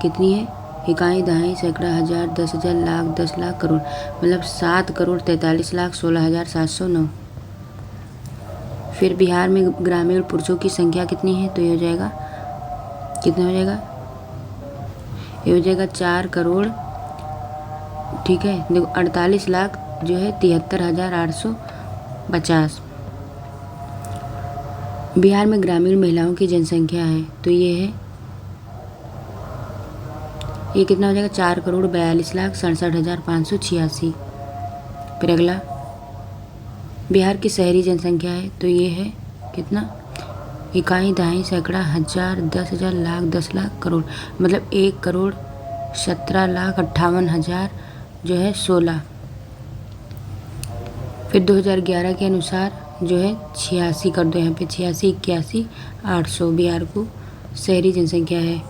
Speaker 1: कितनी है? इकाई, दहाई, सैकड़ा, हजार, 10,000, लाख, 10 लाख, करोड़, मतलब 7,43,16,709। फिर बिहार में ग्रामीण पुरुषों की संख्या कितनी है? तो ये हो जाएगा, कितना हो जाएगा? ये हो जाएगा 4 करोड़, ठीक है। देखो 48 लाख जो है 73,850। बिहार में ग्रामीण महिलाओं की जनसंख्या है, तो ये कितना हो जाएगा? 4,42,67,586। फिर अगला, बिहार की शहरी जनसंख्या है, तो ये है कितना? इकाई, दहाई, सैकड़ा, हजार, 10,000, लाख, 10 लाख, करोड़, मतलब 1,17,58,000 जो है 16। फिर 2011 के अनुसार जो है 86 कर दो यहाँ पे, 86, 81, 800 बिहार को शहरी जनसंख्या है।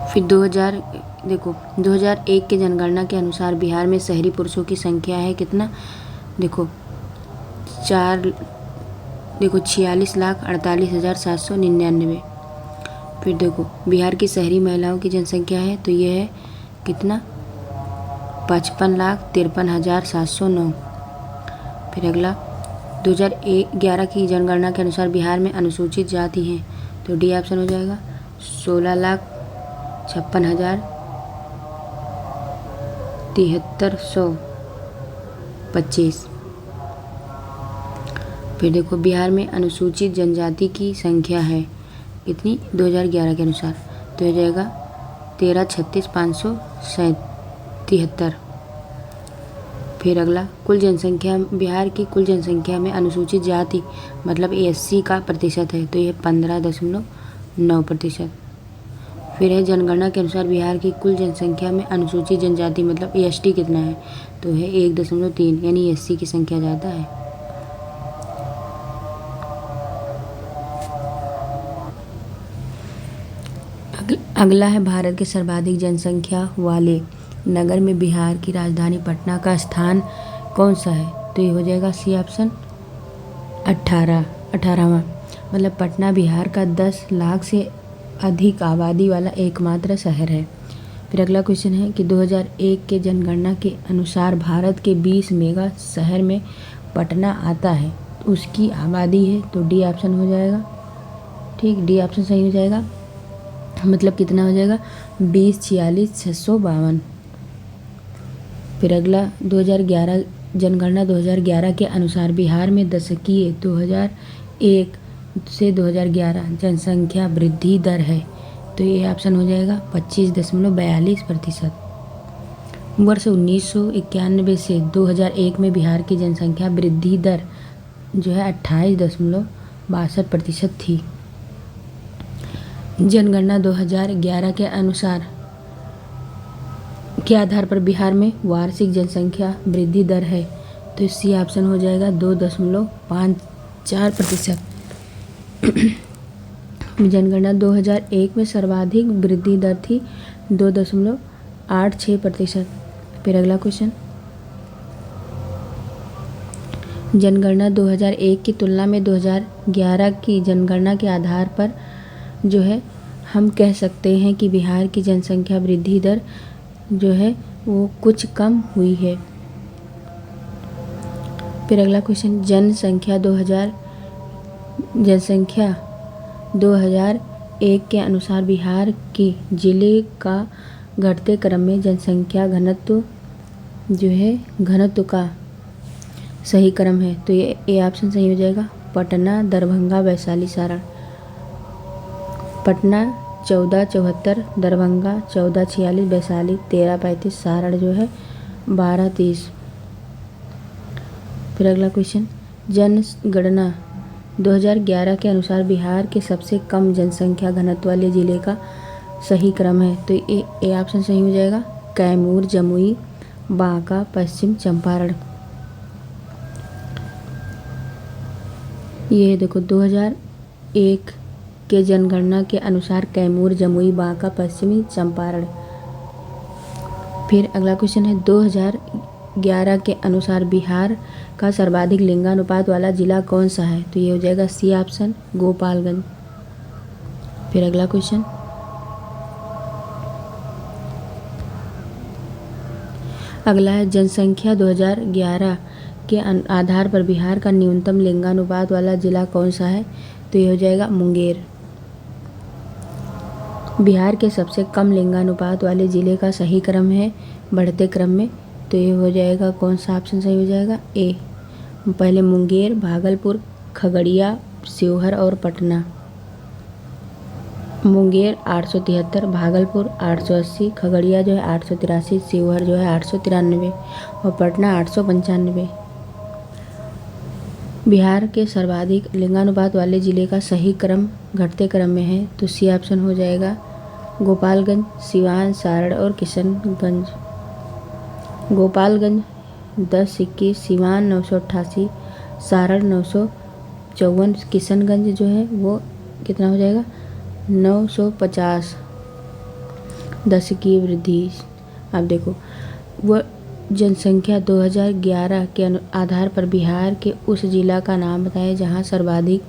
Speaker 1: फिर 2001 के जनगणना के अनुसार बिहार में शहरी पुरुषों की संख्या है कितना? देखो 46,48,799। फिर देखो बिहार की शहरी महिलाओं की जनसंख्या है, तो ये है कितना? 55,53,709। फिर अगला, 2011 की जनगणना के अनुसार बिहार में अनुसूचित जाति हैं, तो डी ऑप्शन हो जाएगा। 16,56,73,125। फिर देखो बिहार में अनुसूचित जनजाति की संख्या है कितनी? 2011 के अनुसार, तो हो जाएगा 13,36,573। फिर अगला, कुल जनसंख्या, बिहार की कुल जनसंख्या में अनुसूचित जाति मतलब एससी का प्रतिशत है, तो यह 15.9%। फिर है जनगणना के अनुसार बिहार की कुल जनसंख्या में अनुसूचित जनजाति मतलब एसटी कितना है? तो है 1.3, यानी एससी की संख्या ज़्यादा है। अगला है, भारत के सर्वाधिक जनसंख्या वाले नगर में बिहार की राजधानी पटना का स्थान कौन सा है? तो ये हो जाएगा सी ऑप्शन, 18वां। मतलब पटना बिहार का 10 लाख से अधिक आबादी वाला एकमात्र शहर है। फिर अगला क्वेश्चन है कि 2001 के जनगणना के अनुसार भारत के 20 मेगा शहर में पटना आता है, तो उसकी आबादी है, तो डी ऑप्शन हो जाएगा। ठीक, डी ऑप्शन सही हो जाएगा। मतलब कितना हो जाएगा? 20,46,652। फिर अगला, 2011 जनगणना 2011 के अनुसार बिहार में दशकीय 2001 से 2011 जनसंख्या वृद्धि दर है, तो ये ऑप्शन हो जाएगा 25.42%। वर्ष 1991 से 2001 में बिहार की जनसंख्या वृद्धि दर जो है 28.62% थी। जनगणना 2011 के अनुसार के आधार पर बिहार में वार्षिक जनसंख्या वृद्धि दर है, तो सी ऑप्शन हो जाएगा 2.54%। जनगणना 2001 में सर्वाधिक वृद्धि दर थी 2.86%। फिर अगला क्वेश्चन, जनगणना 2001 की तुलना में 2011 की जनगणना के आधार पर जो है हम कह सकते हैं कि बिहार की जनसंख्या वृद्धि दर जो है वो कुछ कम हुई है। फिर अगला क्वेश्चन, जनसंख्या 2001 के अनुसार बिहार के जिले का घटते क्रम में जनसंख्या घनत्व जो है घनत्व का सही क्रम है, तो ये ए ऑप्शन सही हो जाएगा। पटना, दरभंगा, वैशाली, सारण। पटना 1474, दरभंगा 1446, वैशाली 1335, सारण जो है 1230। फिर अगला क्वेश्चन, जनगणना 2011 के अनुसार बिहार के सबसे कम जनसंख्या घनत्व वाले जिले का सही क्रम है। तो ए ऑप्शन सही हो जाएगा, कैमूर, जमुई, बांका, पश्चिम चंपारण। ये देखो 2001 के जनगणना के अनुसार कैमूर, जमुई, बांका, पश्चिमी चंपारण। फिर अगला क्वेश्चन है, 2011 के अनुसार बिहार का सर्वाधिक लिंगानुपात वाला जिला कौन सा है। तो ये हो जाएगा सी ऑप्शन, गोपालगंज। फिर अगला क्वेश्चन, अगला है, जनसंख्या 2011 के आधार पर बिहार का न्यूनतम लिंगानुपात वाला जिला कौन सा है। तो ये हो जाएगा मुंगेर। बिहार के सबसे कम लिंगानुपात वाले जिले का सही क्रम है बढ़ते क्रम में। तो ये हो जाएगा, कौन सा ऑप्शन सही हो जाएगा, ए। पहले मुंगेर, भागलपुर, खगड़िया, शिवहर और पटना। मुंगेर 873, भागलपुर 880, खगड़िया जो है 883, शिवहर जो है 893 और पटना 895। बिहार के सर्वाधिक लिंगानुपात वाले जिले का सही क्रम घटते क्रम में है। तो सी ऑप्शन हो जाएगा, गोपालगंज, सिवान, सारण और किशनगंज। गोपालगंज 1021, सिवान 988, सारण 954, किशनगंज जो है वो कितना हो जाएगा, 950। 10 की वृद्धि। अब देखो, वो जनसंख्या 2011 के आधार पर बिहार के उस जिला का नाम बताएं जहां सर्वाधिक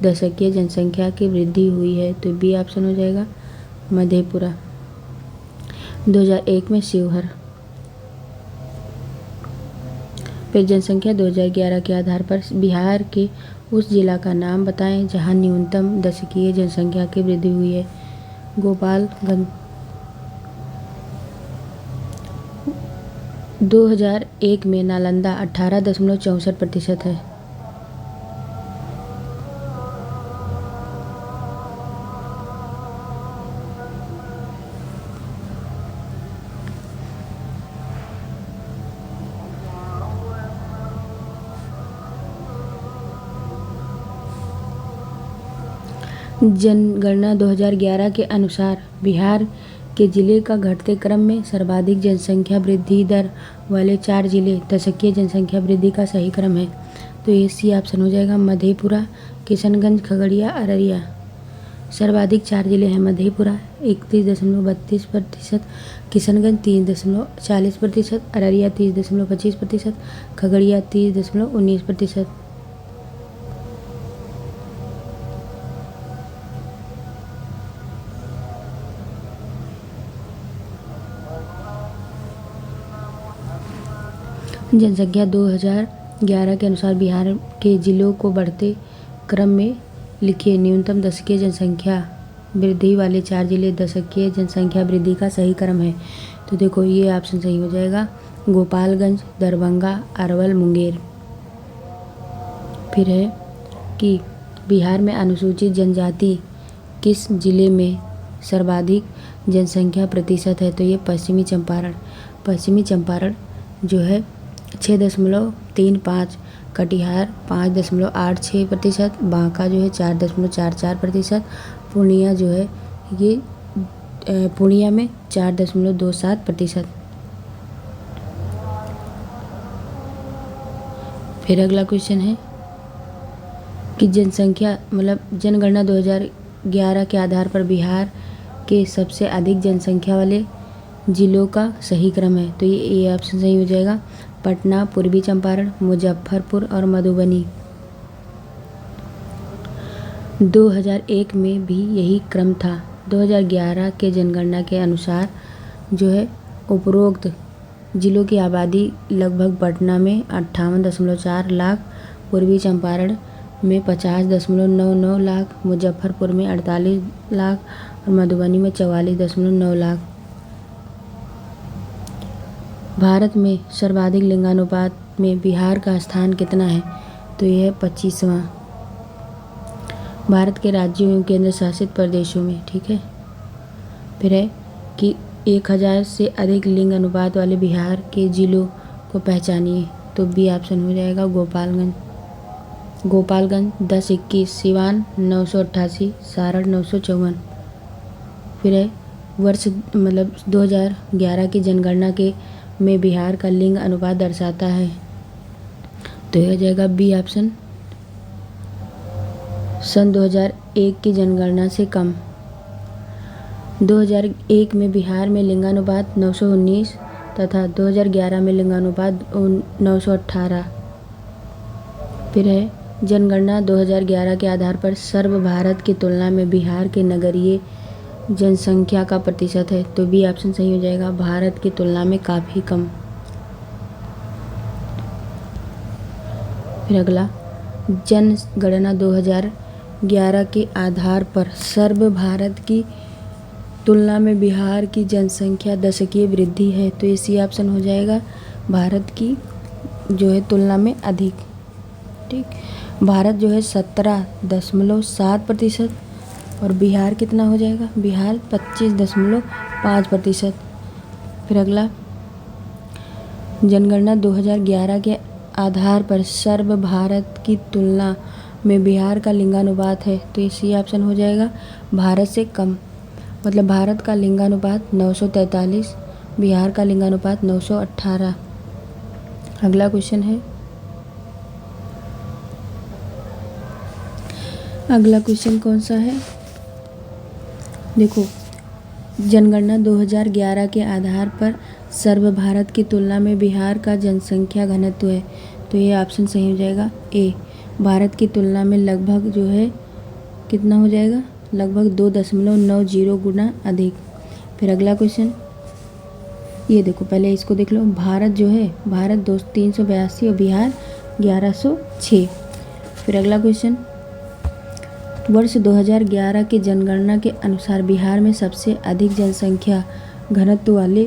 Speaker 1: दशकीय जनसंख्या की वृद्धि हुई है। तो बी ऑप्शन हो जाएगा, मधेपुरा। 2001 में शिवहर। फिर जनसंख्या 2011 के आधार पर बिहार के उस जिला का नाम बताएं जहां न्यूनतम दशकीय जनसंख्या की वृद्धि हुई है। गोपालगंज। 2001 में नालंदा 18.64% है। जनगणना 2011 के अनुसार बिहार के जिले का घटते क्रम में सर्वाधिक जनसंख्या वृद्धि दर वाले 4 जिले दशकीय जनसंख्या वृद्धि का सही क्रम है। तो ये सी ऑप्शन हो जाएगा, मधेपुरा, किशनगंज, खगड़िया, अररिया। सर्वाधिक 4 जिले हैं, मधेपुरा 31.32%, किशनगंज 30.40%, अररिया 30.25%, खगड़िया 30.19%। जनसंख्या 2011 के अनुसार बिहार के जिलों को बढ़ते क्रम में लिखिए। न्यूनतम दशकीय जनसंख्या वृद्धि वाले 4 जिले दशकीय जनसंख्या वृद्धि का सही क्रम है। तो देखो ये ऑप्शन सही हो जाएगा, गोपालगंज, दरभंगा, अरवल, मुंगेर। फिर है कि बिहार में अनुसूचित जनजाति किस जिले में सर्वाधिक जनसंख्या प्रतिशत है। तो ये पश्चिमी चंपारण। पश्चिमी चंपारण जो है 6.35, कटिहार 5.86%, बांका जो है 4.44%, पूर्णिया जो है ये पूर्णिया में 4.27%। फिर अगला क्वेश्चन है कि जनसंख्या जनगणना 2011 के आधार पर बिहार के सबसे अधिक जनसंख्या वाले जिलों का सही क्रम है। तो ये ऑप्शन सही हो जाएगा, पटना, पूर्वी चंपारण, मुजफ्फरपुर और मधुबनी। 2001 में भी यही क्रम था। 2011 के जनगणना के अनुसार जो है उपरोक्त जिलों की आबादी लगभग पटना में 58.4 लाख, पूर्वी चंपारण में 50.99 लाख, मुजफ्फरपुर में 48 लाख और मधुबनी में 44.9 लाख। भारत में सर्वाधिक लिंगानुपात में बिहार का स्थान कितना है। तो यह है 25वां। भारत के राज्यों एवं केंद्र शासित प्रदेशों में, ठीक है। फिर है कि 1000 से अधिक लिंग अनुपात वाले बिहार के जिलों को पहचानिए, तो बी ऑप्शन हो जाएगा गोपालगंज 1021, सिवान 988, सारण 954। फिर है वर्ष 2011 की जनगणना के में बिहार का लिंग अनुपात दर्शाता है, तो यह हो जाएगा बी ऑप्शन, सन 2001 की जनगणना से कम। 2001 में बिहार में लिंगानुपात 919 तथा 2011 में लिंगानुपात 918। फिर है जनगणना 2011 के आधार पर सर्व भारत की तुलना में बिहार के नगरीय जनसंख्या का प्रतिशत है, तो बी ऑप्शन सही हो जाएगा, भारत की तुलना में काफ़ी कम। फिर अगला, जनगणना 2011 के आधार पर सर्व भारत की तुलना में बिहार की जनसंख्या दशकीय वृद्धि है, तो ये सी ऑप्शन हो जाएगा, भारत की जो है तुलना में अधिक। ठीक, भारत जो है 17.7% और बिहार कितना हो जाएगा, बिहार 25.5%। फिर अगला, जनगणना 2011 के आधार पर सर्व भारत की तुलना में बिहार का लिंगानुपात है, तो ये सी ऑप्शन हो जाएगा, भारत से कम। मतलब भारत का लिंगानुपात 943, बिहार का लिंगानुपात 918। अगला क्वेश्चन है, अगला क्वेश्चन कौन सा है, देखो, जनगणना 2011 के आधार पर सर्व भारत की तुलना में बिहार का जनसंख्या घनत्व है, तो ये ऑप्शन सही हो जाएगा, ए, भारत की तुलना में लगभग जो है कितना हो जाएगा, लगभग 2.90 गुना अधिक। फिर अगला क्वेश्चन, ये देखो, पहले इसको देख लो, भारत जो है, भारत 382 और बिहार 1106। फिर अगला क्वेश्चन, वर्ष 2011 की जनगणना के अनुसार बिहार में सबसे अधिक जनसंख्या घनत्व वाले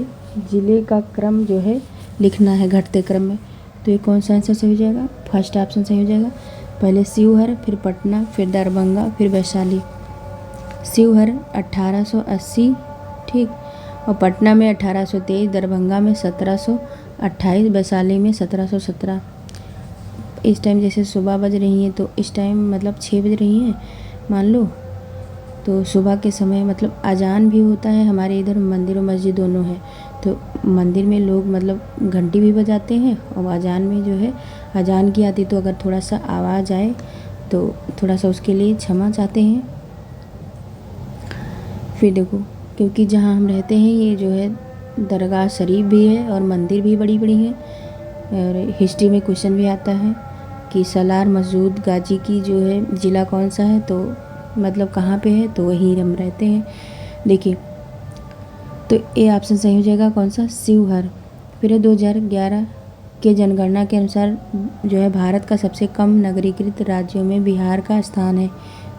Speaker 1: जिले का क्रम जो है लिखना है घटते क्रम में, तो ये कौन सा आंसर सही हो जाएगा, फर्स्ट ऑप्शन सही हो जाएगा, पहले शिवहर, फिर पटना, फिर दरभंगा, फिर वैशाली। शिवहर 1880, ठीक, और पटना में 1823, दरभंगा में 1728, वैशाली में 1717। इस टाइम जैसे सुबह बज रही है, तो इस टाइम मतलब 6 बज रही है मान लो, तो सुबह के समय मतलब अजान भी होता है, हमारे इधर मंदिर और मस्जिद दोनों है, तो मंदिर में लोग मतलब घंटी भी बजाते हैं और अजान में जो है अजान की आती, तो अगर थोड़ा सा आवाज़ आए तो थोड़ा सा उसके लिए क्षमा चाहते हैं। फिर देखो, क्योंकि जहाँ हम रहते हैं ये जो है दरगाह शरीफ भी है और मंदिर भी बड़ी बड़ी हैं, और हिस्ट्री में क्वेश्चन भी आता है कि सलार मसूद गाजी की जो है ज़िला कौन सा है, तो मतलब कहाँ पे है, तो वहीं हम रहते हैं। देखिए, तो ए ऑप्शन सही हो जाएगा, कौन सा, शिवहर। फिर 2011 के जनगणना के अनुसार जो है भारत का सबसे कम नगरीकृत राज्यों में बिहार का स्थान है,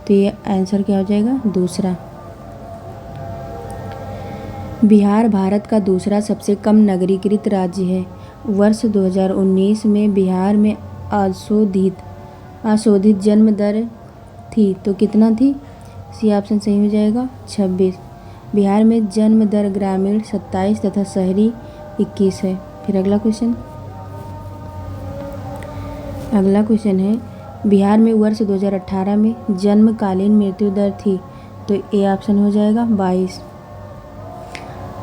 Speaker 1: तो ये आंसर क्या हो जाएगा, दूसरा। बिहार भारत का दूसरा सबसे कम नगरीकृत राज्य है। वर्ष 2019 में बिहार में आशोधित जन्म दर थी, तो कितना थी, सी ऑप्शन सही हो जाएगा, 26। बिहार में जन्म दर ग्रामीण 27 तथा शहरी 21 है। फिर अगला क्वेश्चन है, बिहार में वर्ष 2018 में जन्मकालीन मृत्यु दर थी, तो ए ऑप्शन हो जाएगा, 22।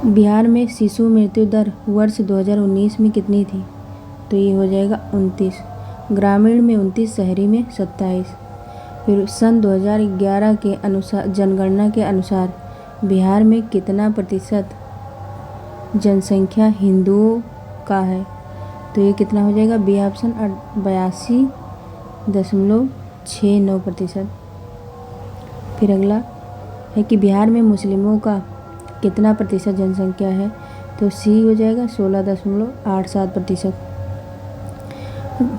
Speaker 1: बिहार में शिशु मृत्यु दर वर्ष 2019 में कितनी थी, तो ये हो जाएगा 29, ग्रामीण में 29, शहरी में 27। फिर सन 2011 के अनुसार जनगणना के अनुसार बिहार में कितना प्रतिशत जनसंख्या हिंदुओं का है, तो ये कितना हो जाएगा, बी ऑप्शन 82.69%। फिर अगला है कि बिहार में मुस्लिमों का कितना प्रतिशत जनसंख्या है, तो सी हो जाएगा 16.87%।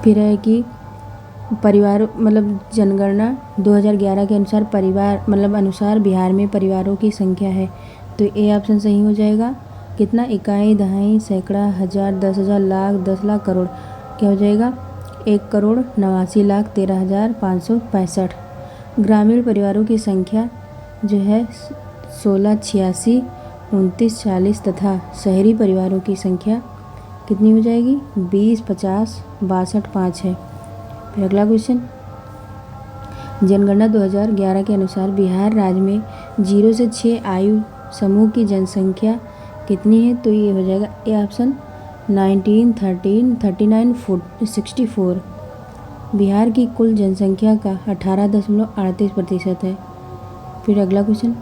Speaker 1: फिर है कि परिवार मतलब जनगणना 2011 के अनुसार अनुसार बिहार में परिवारों की संख्या है, तो ए ऑप्शन सही हो जाएगा, कितना, इकाई, दहाई, सैकड़ा, हज़ार, 10,000, लाख, 10 लाख, करोड़, क्या हो जाएगा, 1,89,13,565। ग्रामीण परिवारों की संख्या जो है 1686, 2940 तथा शहरी परिवारों की संख्या कितनी हो जाएगी 20, 50, 62, 5 है। फिर अगला क्वेश्चन, जनगणना 2011 के अनुसार बिहार राज्य में 0 से 6 आयु समूह की जनसंख्या कितनी है? तो ये हो जाएगा ए ऑप्शन 19, 13, 39, 64। बिहार की कुल जनसंख्या का 18.38% है। फिर अगला क्वेश्चन,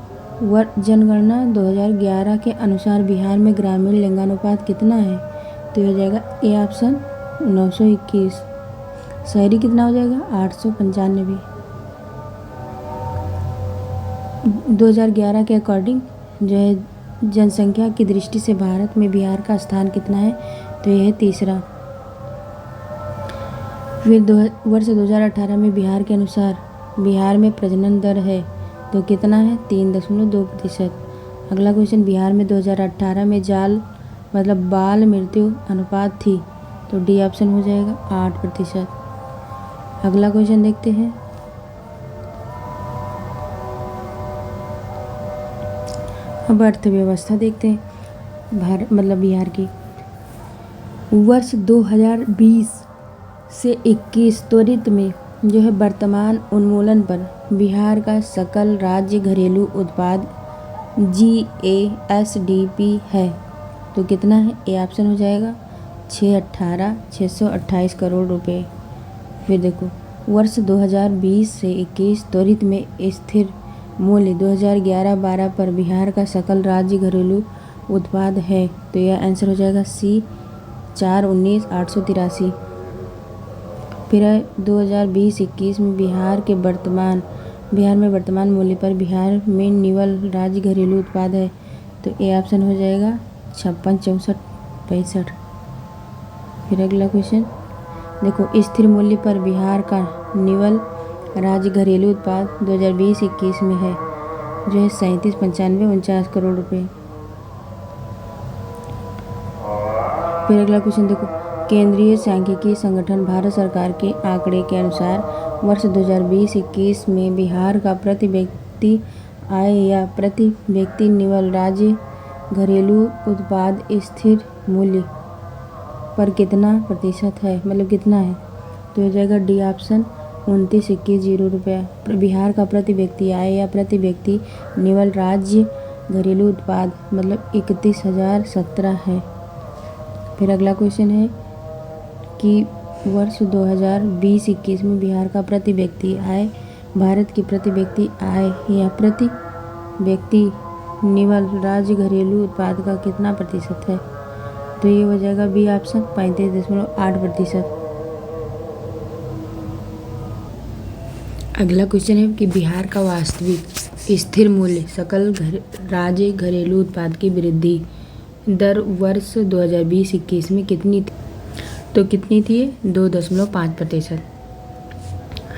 Speaker 1: जनगणना 2011 के अनुसार बिहार में ग्रामीण लिंगानुपात कितना है? तो ये हो जाएगा ए ऑप्शन 921। शहरी कितना हो जाएगा 895। 2011 के अकॉर्डिंग जो है जनसंख्या की दृष्टि से भारत में बिहार का स्थान कितना है? तो यह है तीसरा। फिर वर्ष 2018 में बिहार के अनुसार बिहार में प्रजनन दर है तो कितना है 3.2%। अगला क्वेश्चन, बिहार में 2018 में बाल मृत्यु अनुपात थी तो डी ऑप्शन हो जाएगा 8%। अगला क्वेश्चन देखते हैं, अब अर्थव्यवस्था देखते हैं बिहार की। वर्ष 2020 से 21 त्वरित में जो है वर्तमान उन्मूलन पर बिहार का सकल राज्य घरेलू उत्पाद GASDP है तो कितना है? ए ऑप्शन हो जाएगा 628 करोड़ रुपए। फिर देखो, वर्ष 2020 से 21 त्वरित में स्थिर मूल्य 2011-12 पर बिहार का सकल राज्य घरेलू उत्पाद है तो यह आंसर हो जाएगा सी 419,883। फिर 2020-21 में बिहार में वर्तमान मूल्य पर बिहार में निवल राज्य घरेलू उत्पाद है तो ए ऑप्शन हो जाएगा 56, 64, 65। फिर अगला क्वेश्चन देखो, स्थिर मूल्य पर बिहार का निवल राज्य घरेलू उत्पाद 2020-21 में है जो है 37, 95, 49 करोड़ रुपए। फिर अगला क्वेश्चन देखो, केंद्रीय सांख्यिकी संगठन भारत सरकार के आंकड़े के अनुसार वर्ष 2020-21 में बिहार का प्रति व्यक्ति आय या प्रति व्यक्ति निवल राज्य घरेलू उत्पाद स्थिर मूल्य पर कितना प्रतिशत है, कितना है? तो हो जाएगा डी ऑप्शन 29,21 रुपया। बिहार का प्रति व्यक्ति आय या प्रति व्यक्ति निवल राज्य घरेलू उत्पाद 31,017 है। फिर अगला क्वेश्चन है कि वर्ष 2020-21 में बिहार का प्रति व्यक्ति आय भारत की प्रति व्यक्ति आय या प्रति व्यक्ति निवल राज्य घरेलू उत्पाद का कितना प्रतिशत है? तो ये हो जाएगा बी ऑप्शन 35.8%। अगला क्वेश्चन है कि बिहार का वास्तविक स्थिर मूल्य सकल राज्य घरेलू उत्पाद की वृद्धि दर वर्ष 2020-21 में कितनी थी? तो कितनी थी? 2.5%।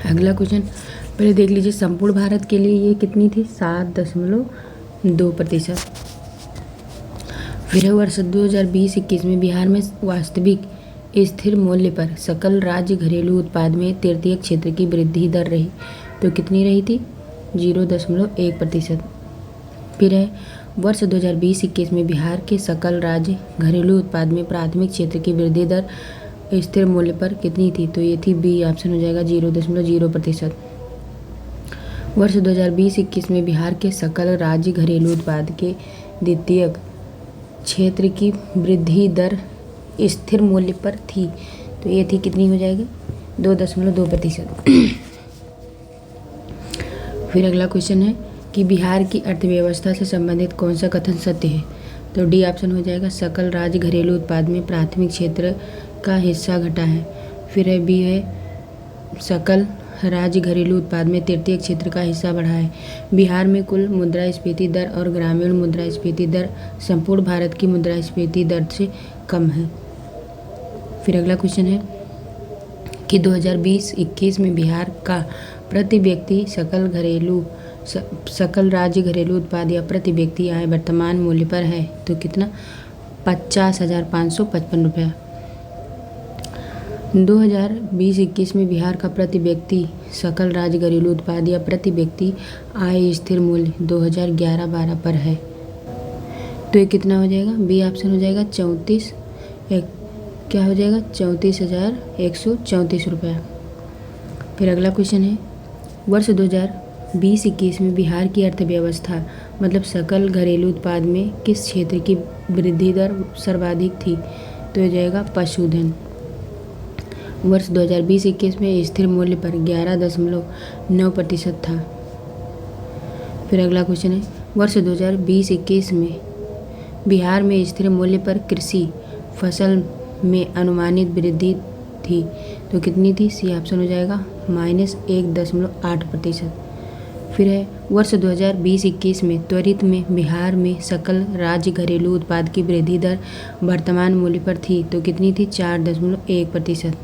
Speaker 1: अगला क्वेश्चन पहले देख लीजिए, संपूर्ण भारत के लिए ये कितनी थी? 7.2%। फिर वर्ष 2020-21 में बिहार में वास्तविक स्थिर मूल्य पर सकल राज्य घरेलू उत्पाद में तृतीय क्षेत्र की वृद्धि दर रही तो कितनी रही थी? 0.1%। फिर है वर्ष 2020-21 में बिहार के सकल राज्य घरेलू उत्पाद में प्राथमिक क्षेत्र की वृद्धि दर स्थिर मूल्य पर कितनी थी? तो ये थी बी ऑप्शन हो जाएगा 0.0%। वर्ष 2020-21 में बिहार के सकल राज्य घरेलू उत्पाद के द्वितीय क्षेत्र की वृद्धि दर स्थिर मूल्य पर थी तो ये थी कितनी हो जाएगी? 2.2%। फिर अगला क्वेश्चन है कि बिहार की अर्थव्यवस्था से संबंधित कौन सा कथन सत्य है? तो डी ऑप्शन हो जाएगा सकल राज्य घरेलू उत्पाद में प्राथमिक क्षेत्र का हिस्सा घटा है। फिर है बी है सकल राज्य घरेलू उत्पाद में तृतीय क्षेत्र का हिस्सा बढ़ा है। बिहार में कुल मुद्रास्फीति दर और ग्रामीण मुद्रास्फीति दर संपूर्ण भारत की मुद्रास्फीति दर से कम है। फिर अगला क्वेश्चन है कि 2020-21 में बिहार का प्रति व्यक्ति सकल राज्य घरेलू उत्पाद या प्रति व्यक्ति आय वर्तमान मूल्य पर है तो कितना? 50,555 रुपया। 2020-21 में बिहार का प्रति व्यक्ति सकल राज्य घरेलू उत्पाद या प्रति व्यक्ति आय स्थिर मूल्य 2011-12 पर है। तो ये कितना हो जाएगा? बी ऑप्शन हो जाएगा 34,134 रुपया। फिर अगला क्वेश्चन है, वर्ष 2020-21 में बिहार की अर्थव्यवस्था मतलब सकल घरेलू उत्पाद में किस क्षेत्र की वृद्धि दर सर्वाधिक थी? तो हो जाएगा पशुधन। वर्ष 2020-21 में स्थिर मूल्य पर 11.9% था। फिर अगला क्वेश्चन है, वर्ष 2020-21 में बिहार में स्थिर मूल्य पर कृषि फसल में अनुमानित वृद्धि थी तो कितनी थी? सी ऑप्शन हो जाएगा -1.8%। फिर है, वर्ष 2020-21 में त्वरित में बिहार में सकल राज्य घरेलू उत्पाद की वृद्धि दर वर्तमान मूल्य पर थी तो कितनी थी? 4.1%।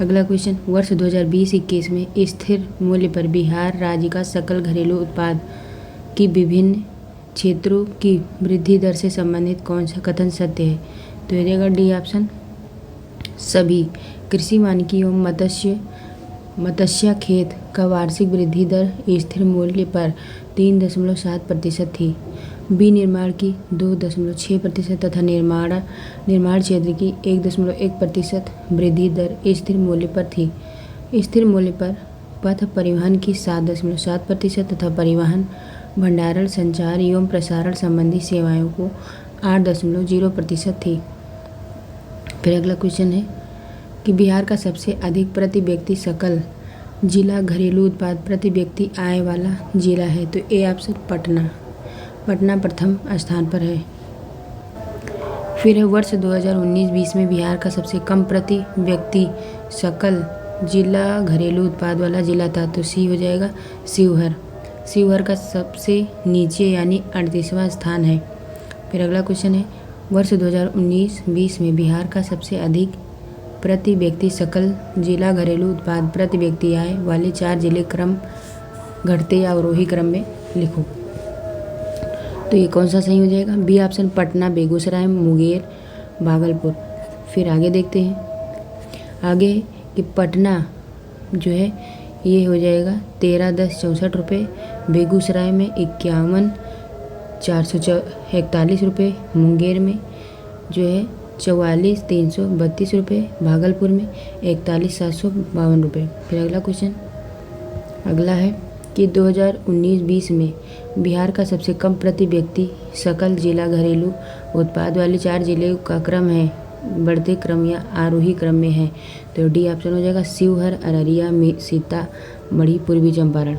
Speaker 1: अगला क्वेश्चन, वर्ष 2020-21 में स्थिर मूल्य पर बिहार राज्य का सकल घरेलू उत्पाद की विभिन्न क्षेत्रों की वृद्धि दर से संबंधित कौन सा कथन सत्य है? तो हो जाएगा डी ऑप्शन सभी। कृषि वानिकी एवं मत्स्य खेत का वार्षिक वृद्धि दर स्थिर मूल्य पर 3.7% थी। बी निर्माण की 2.6% तथा निर्माण क्षेत्र की 1.1% वृद्धि दर स्थिर मूल्य पर थी। स्थिर मूल्य पर पथ परिवहन की 7.7% तथा परिवहन भंडारण संचार एवं प्रसारण संबंधी सेवाओं को 8.0% थी। फिर अगला क्वेश्चन है कि बिहार का सबसे अधिक प्रति व्यक्ति सकल जिला घरेलू उत्पाद प्रति व्यक्ति आय वाला जिला है तो ए ऑप्शन पटना प्रथम स्थान पर है। फिर है, वर्ष 2019-20 में बिहार का सबसे कम प्रति व्यक्ति सकल जिला घरेलू उत्पाद वाला जिला था तो सी हो जाएगा शिवहर का सबसे नीचे यानी 38वां स्थान है। फिर अगला क्वेश्चन है, वर्ष 2019-20 में बिहार का सबसे अधिक प्रति व्यक्ति सकल जिला घरेलू उत्पाद प्रति व्यक्ति आय वाले 4 जिले क्रम घटते या अवरोही क्रम में लिखो। तो ये कौन सा सही हो जाएगा? B option Patna, Begusarai, Munger, Bhagalpur. फिर आगे देखते हैं, आगे कि पटना जो है ये हो जाएगा 13.64 रुपये, बेगूसराय में 51,441 रुपये, मुंगेर में जो है 44,332 रुपये, भागलपुर में 41,752 रुपये। फिर अगला क्वेश्चन अगला है कि 2019-20 में बिहार का सबसे कम प्रति व्यक्ति सकल जिला घरेलू उत्पाद वाले 4 जिले का क्रम है बढ़ते क्रम या आरोही क्रम में है तो डी ऑप्शन हो जाएगा शिवहर, अररिया, सीतामढ़ी, पूर्वी चंपारण।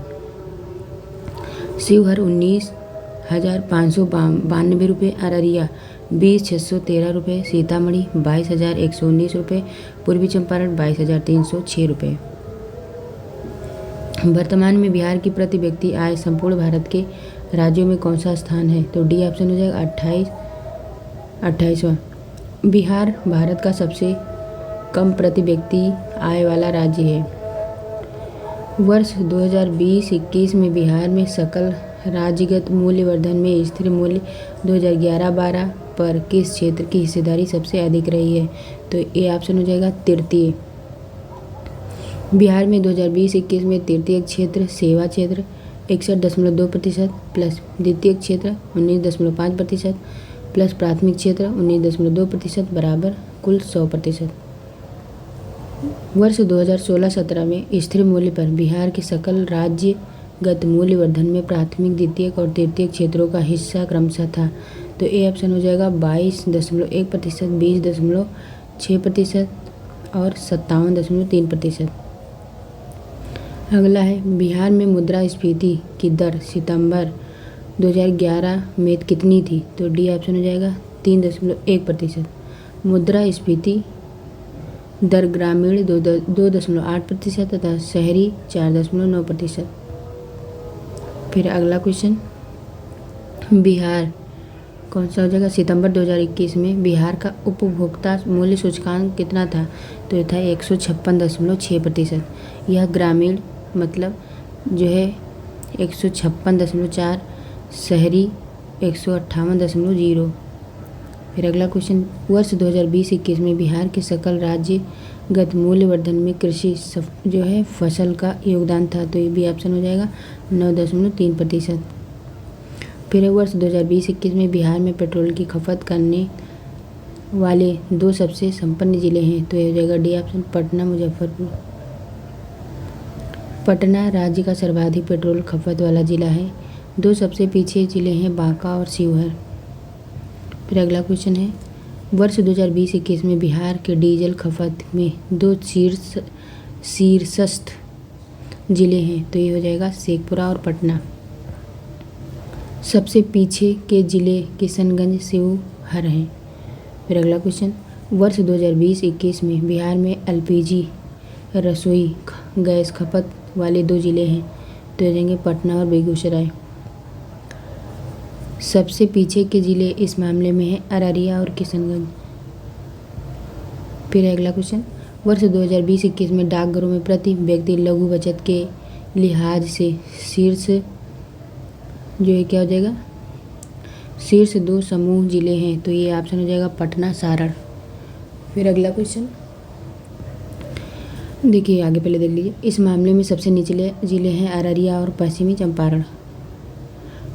Speaker 1: शिवहर 19,592 रुपये, अररिया 20,613 रुपये, सीतामढ़ी 22,119 रुपये, पूर्वी चंपारण 22,306 रुपये। वर्तमान में बिहार की प्रति व्यक्ति आय संपूर्ण भारत के राज्यों में कौन सा स्थान है तो डी ऑप्शन हो जाएगा 28वां। बिहार भारत का सबसे कम प्रति व्यक्ति आय वाला राज्य है। वर्ष 2020-21 में बिहार में सकल राज्यगत मूल्यवर्धन में स्थिर मूल्य 2011-12 पर किस क्षेत्र की हिस्सेदारी सबसे अधिक रही है तो ए ऑप्शन हो जाएगा तृतीय। बिहार में 2020-21 में तृतीय क्षेत्र सेवा क्षेत्र 61.2% प्लस द्वितीय क्षेत्र 19.5% प्लस प्राथमिक क्षेत्र 19.2% बराबर कुल 100%। वर्ष 2016-17 में स्थिर मूल्य पर बिहार के सकल राज्यगत मूल्यवर्धन में प्राथमिक, द्वितीयक और तृतीयक क्षेत्रों का हिस्सा क्रमशः था तो ए ऑप्शन हो जाएगा 22.1%, 20.6% और 57.3%। अगला है, बिहार में मुद्रास्फीति की दर सितंबर 2011 में कितनी थी तो डी ऑप्शन हो जाएगा 3.1%। मुद्रास्फीति दर ग्रामीण 2.8% तथा शहरी 4.9%। फिर अगला क्वेश्चन, बिहार कौन सा हो जाएगा? सितंबर 2021 में बिहार का उपभोक्ता मूल्य सूचकांक कितना था तो यह था 156.6%। यह ग्रामीण मतलब जो है 156.4, शहरी 158.0। फिर अगला क्वेश्चन, वर्ष 2020-21 में बिहार के सकल राज्य गत मूल्यवर्धन में कृषि जो है फसल का योगदान था, तो ये भी ऑप्शन हो जाएगा 9.3%। फिर है वर्ष 2020-21 में बिहार में पेट्रोल की खपत करने वाले 2 सबसे संपन्न जिले हैं, तो ये हो जाएगा डी ऑप्शन पटना मुजफ्फरपुर। पटना राज्य का सर्वाधिक पेट्रोल खपत वाला जिला है। 2 सबसे पीछे जिले हैं बांका और शिवहर। फिर अगला क्वेश्चन है वर्ष 2020-21 में बिहार के डीजल खपत में 2 शीर्षस्थ जिले हैं, तो ये हो जाएगा शेखपुरा और पटना। सबसे पीछे के जिले किशनगंज शिवहर हैं। फिर अगला क्वेश्चन वर्ष 2020-21 में बिहार में एलपीजी रसोई गैस खपत वाले 2 जिले हैं, तो हो जाएंगे पटना और बेगूसराय। सबसे पीछे के जिले इस मामले में हैं अररिया और किशनगंज। फिर अगला क्वेश्चन वर्ष 2020-21 में डाकघरों में प्रति व्यक्ति लघु बचत के लिहाज से शीर्ष जो है क्या हो जाएगा, शीर्ष 2 समूह जिले हैं, तो ये ऑप्शन हो जाएगा पटना सारण। फिर अगला क्वेश्चन देखिए, आगे पहले देख लीजिए। इस मामले में सबसे निचले जिले हैं अररिया और पश्चिमी चंपारण।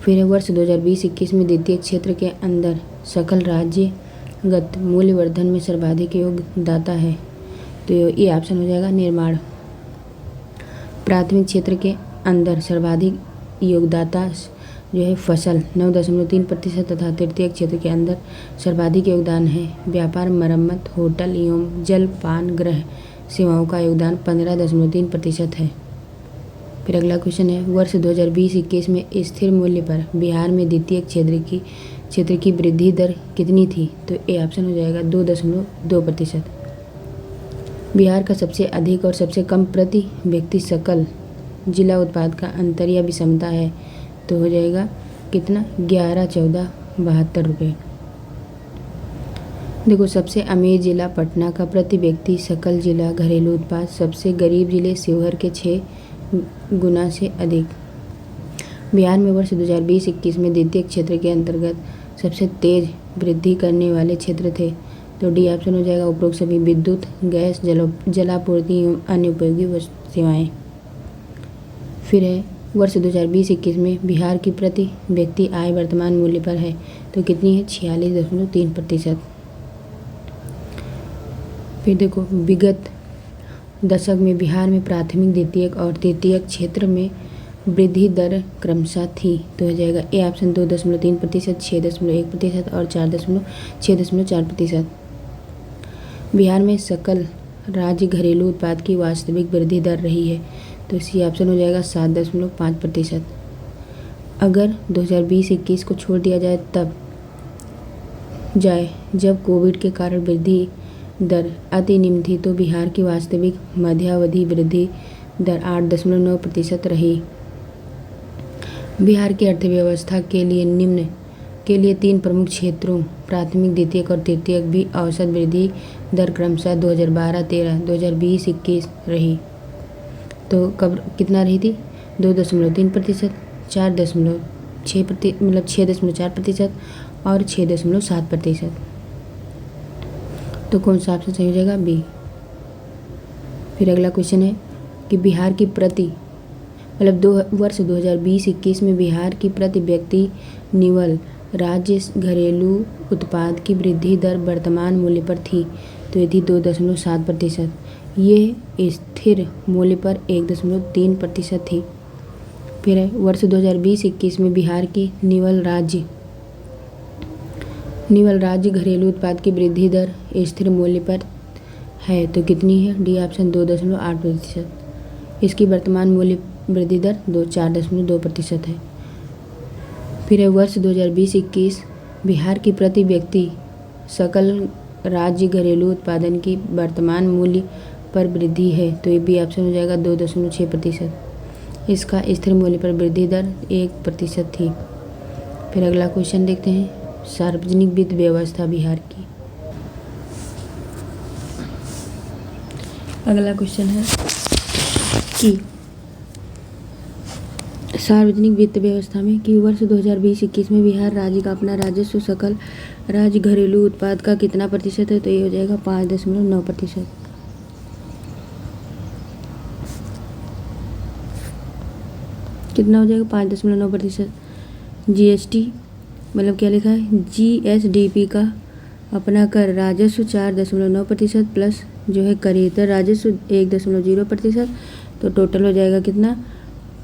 Speaker 1: फिर वर्ष 2020-21 में द्वितीय क्षेत्र के अंदर सकल राज्यगत मूल्यवर्धन में सर्वाधिक योगदाता है, तो ये ऑप्शन हो जाएगा निर्माण। प्राथमिक क्षेत्र के अंदर सर्वाधिक योगदाता जो है फसल 9.3% तथा तृतीय क्षेत्र के अंदर सर्वाधिक योगदान है व्यापार, मरम्मत, होटल एवं जलपान गृह सेवाओं का योगदान 15.3% है। फिर अगला क्वेश्चन है वर्ष 2020-21 में स्थिर मूल्य पर बिहार में द्वितीय क्षेत्र की वृद्धि दर कितनी थी, तो ए ऑप्शन हो जाएगा 2.2%। बिहार का सबसे अधिक और सबसे कम प्रति व्यक्ति सकल जिला उत्पाद का अंतर या विषमता है, तो हो जाएगा कितना 11-14-72 रुपये। देखो, सबसे अमीर जिला पटना का प्रति व्यक्ति सकल जिला घरेलू उत्पाद सबसे गरीब जिले शिवहर के 6 गुना से अधिक। बिहार में वर्ष 2020-21 में द्वितीय क्षेत्र के अंतर्गत सबसे तेज वृद्धि करने वाले क्षेत्र थे, तो डी ऑप्शन हो जाएगा उपरोक्त सभी विद्युत, गैस, जलापूर्ति एवं अन्य उपयोगी सेवाएं। फिर है वर्ष 2020-21 में बिहार की प्रति व्यक्ति आय वर्तमान मूल्य पर है, तो कितनी है 46.3%। फिर देखो, विगत दशक में बिहार में प्राथमिक, द्वितीयक और तृतीयक क्षेत्र में वृद्धि दर क्रमशः थी, तो हो जाएगा ए ऑप्शन 2.3%, 6.1% और 6.4%। बिहार में सकल राज्य घरेलू उत्पाद की वास्तविक वृद्धि दर रही है, तो इसी ऑप्शन हो जाएगा 7.5%। अगर 2020-21 को छोड़ दिया जाए जब कोविड के कारण वृद्धि दर अति निम्न थी, तो बिहार की वास्तविक मध्यावधि वृद्धि दर 8.9% रही। बिहार की अर्थव्यवस्था के लिए 3 प्रमुख क्षेत्रों प्राथमिक, द्वितीयक और तृतीयक भी औसत वृद्धि दर क्रमशः 2012-13, 2020-21 रही। तो कब कितना रही थी 2.3%, 6.4% और 6.7%। तो कौन सा ऑप्शन सही हो जाएगा, बी। फिर अगला क्वेश्चन है कि बिहार की वर्ष 2020-21 में बिहार की प्रति व्यक्ति निवल राज्य घरेलू उत्पाद की वृद्धि दर वर्तमान मूल्य पर थी, तो ये थी 2.7%। ये स्थिर मूल्य पर 1.3% थी। फिर है वर्ष 2020-21 में बिहार की निवल राज्य घरेलू उत्पाद की वृद्धि दर स्थिर मूल्य पर है, तो कितनी है, डी ऑप्शन 2.8%। इसकी वर्तमान मूल्य वृद्धि दर 4.2% है। फिर है वर्ष 2020-21 बिहार की प्रति व्यक्ति सकल राज्य घरेलू उत्पादन की वर्तमान मूल्य पर वृद्धि है, तो ये भी ऑप्शन हो जाएगा 2.6%। इसका स्थिर मूल्य पर वृद्धि दर 1% थी। फिर अगला क्वेश्चन देखते हैं, सार्वजनिक वित्त व्यवस्था बिहार की। अगला क्वेश्चन है कि सार्वजनिक वित्त व्यवस्था में कि वर्ष 2020-21 में बिहार राज्य का अपना राजस्व सकल राज्य घरेलू उत्पाद का कितना प्रतिशत है, तो ये हो जाएगा 5.9%। कितना हो जाएगा 5.9%। जीएसटी मतलब क्या लिखा है, जीएसडीपी का अपना कर राजस्व 4.9% प्लस जो है करेतर राजस्व 1.0%, तो टोटल हो जाएगा कितना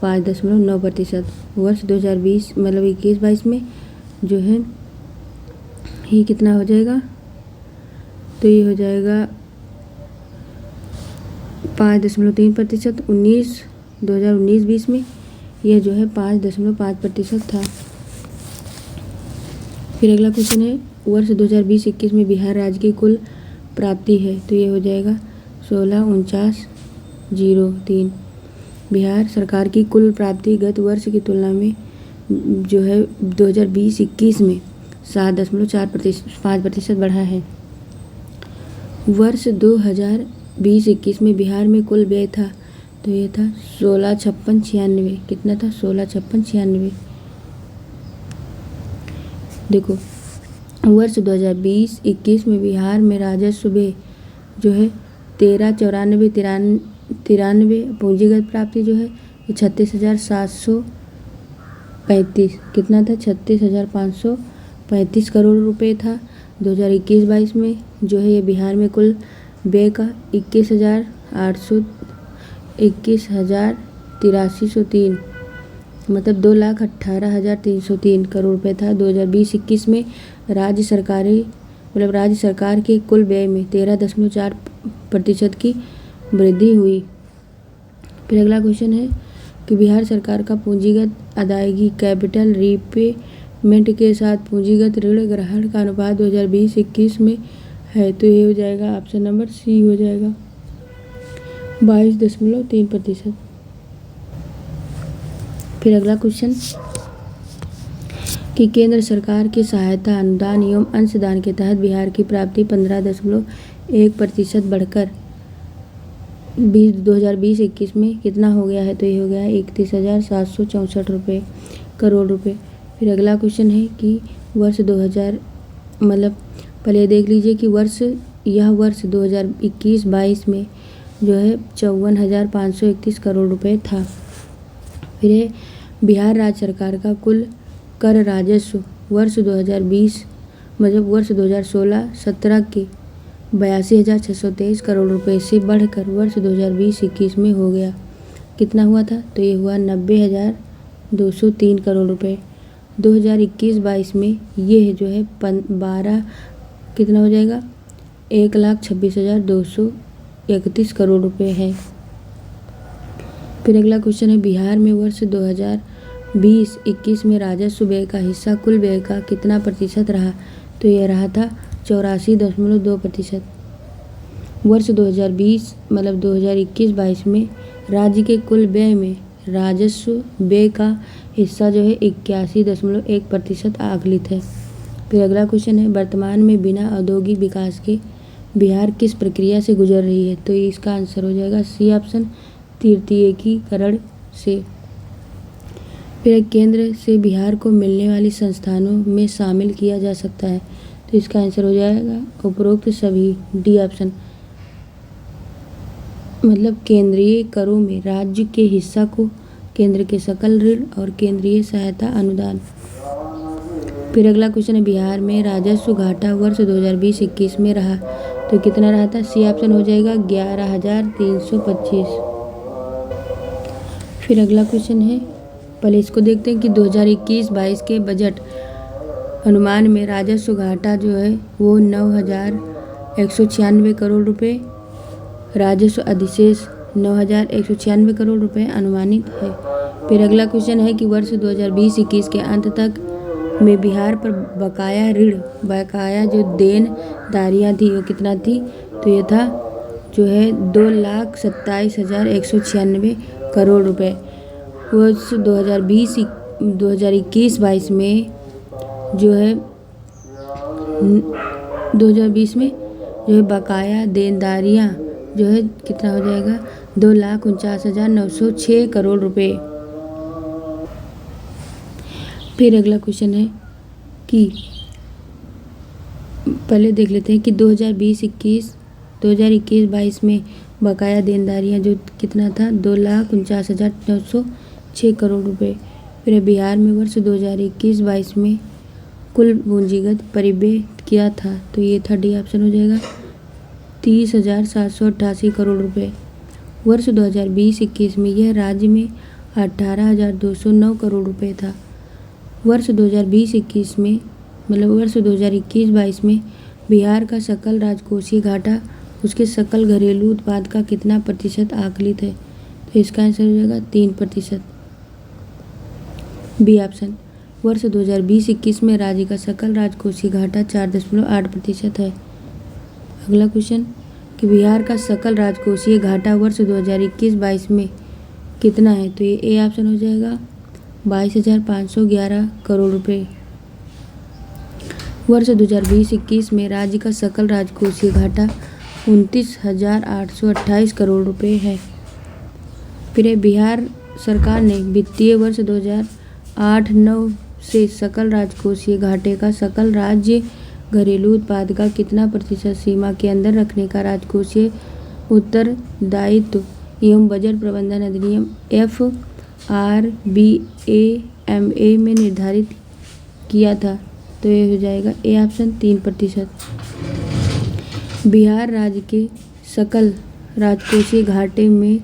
Speaker 1: 5.9%। वर्ष 2020 मतलब 21-22 में जो है ये कितना हो जाएगा, तो ये हो जाएगा 5.3%। 2019-20 में यह जो है 5.5% था। फिर अगला क्वेश्चन है वर्ष 2020-21 में बिहार राज्य की कुल प्राप्ति है, तो ये हो जाएगा 1649.03। बिहार सरकार की कुल प्राप्ति गत वर्ष की तुलना में जो है 2020-21 में 7.5% बढ़ा है। वर्ष 2020-21 में बिहार में कुल व्यय था, तो ये था 165696। कितना था 165696। देखो वर्ष 2020-21 में बिहार में राजस्व व्यय जो है 1394.93। पूंजीगत प्राप्ति जो है 36,735। कितना था 36,535 करोड़ रुपए था। 2021-22 में जो है ये बिहार में कुल व्यय का 21,83,303 मतलब 2,18,303 करोड़ रुपए था। 2020-21 में राज्य सरकार के कुल व्यय में 13.4% की वृद्धि हुई। फिर अगला क्वेश्चन है कि बिहार सरकार का पूंजीगत अदायगी कैपिटल रीपेमेंट के साथ पूंजीगत ऋण ग्रहण का अनुपात 2020-21 में है, तो ये हो जाएगा ऑप्शन नंबर सी हो जाएगा 22.3%। फिर अगला क्वेश्चन कि केंद्र सरकार की सहायता अनुदान एवं अंशदान के तहत बिहार की प्राप्ति 15.1% बढ़कर 2020-21 में कितना हो गया है, तो ये हो गया 31,764 करोड़ रुपए। फिर अगला क्वेश्चन है कि वर्ष 2000 मतलब पहले देख लीजिए कि वर्ष 2021-22 में जो है 54,531 करोड़ रुपए था। फिर है बिहार राज्य सरकार का कुल कर राजस्व वर्ष 2020 मतलब वर्ष 2016-17 के 82,623 करोड़ रुपए से बढ़कर वर्ष 2020-21 में हो गया। कितना हुआ था, तो ये हुआ 90,203 करोड़ रुपए। 2021-22 में ये जो है 12 कितना हो जाएगा 1,26,231 करोड़ रुपए है। फिर अगला क्वेश्चन है बिहार में वर्ष 2020-21 में राजस्व व्यय का हिस्सा कुल व्यय का कितना प्रतिशत रहा, तो यह रहा था 84.2%। वर्ष 2020 मतलब 2021-22 में राज्य के कुल व्यय में राजस्व व्यय का हिस्सा जो है 81.1% आकलित है। फिर अगला क्वेश्चन है वर्तमान में बिना औद्योगिक विकास के बिहार किस प्रक्रिया से गुजर रही है, तो इसका आंसर हो जाएगा सी ऑप्शन तृतीयकीकरण से। फिर केंद्र से बिहार को मिलने वाली संस्थानों में शामिल किया जा सकता है, तो इसका आंसर हो जाएगा उपरोक्त सभी, डी ऑप्शन। मतलब केंद्रीय करों में राज्य के हिस्सा को केंद्र के सकल ऋण और केंद्रीय सहायता अनुदान। फिर अगला क्वेश्चन है बिहार में राजस्व घाटा वर्ष 2020-21 में रहा, तो कितना रहा था, सी ऑप्शन हो जाएगा 11,325। फिर अगला क्वेश्चन है पहले इसको देखते हैं कि 2021-22 के बजट अनुमान में राजस्व घाटा जो है वो 9,196 करोड़ रुपए, राजस्व अधिशेष 9,196 करोड़ रुपए अनुमानित है। फिर अगला क्वेश्चन है कि वर्ष 2020-21 के अंत तक में बिहार पर बकाया जो देनदारियाँ थी वो कितना थी, तो ये था जो है 2,27,196 करोड़ रुपए। वर्ष 2021-22 में जो है 2020 में जो है बकाया देनदारियाँ जो है कितना हो जाएगा 2,49,906 करोड़ रुपए। फिर अगला क्वेश्चन है कि पहले देख लेते हैं कि 2021-22 में बकाया देनदारियाँ जो कितना था 2,49,906 6 करोड़ रुपए। फिर है बिहार में वर्ष 2021-22 में कुल पूंजीगत परिव्यय किया था, तो ये था डी ऑप्शन हो जाएगा 30,788 करोड़ रुपए। वर्ष 2020-21 में यह राज्य में 18,209 करोड़ रुपए था। वर्ष 2020-21 में मतलब वर्ष 2021-22 में बिहार का सकल राजकोषीय घाटा उसके सकल घरेलू उत्पाद का कितना प्रतिशत आकलित है, तो इसका आंसर हो जाएगा 3%। B option. वर्ष 2020-21 में राज्य का सकल राजकोषीय घाटा 4.8% है। अगला क्वेश्चन कि बिहार का सकल राजकोषीय घाटा वर्ष 2021-22 में कितना है, तो ये ए ऑप्शन हो जाएगा 22,511 करोड़ रुपए। वर्ष 2020-21 में राज्य का सकल राजकोषीय घाटा 29,828 करोड़ रुपए है। फिर है बिहार सरकार ने वित्तीय वर्ष 2008-9 से सकल राजकोषीय घाटे का सकल राज्य घरेलू उत्पाद का कितना प्रतिशत सीमा के अंदर रखने का राजकोषीय उत्तरदायित्व एवं बजट प्रबंधन अधिनियम FRBAMA में निर्धारित किया था, तो ये हो जाएगा ए ऑप्शन 3%। बिहार राज्य के सकल राजकोषीय घाटे में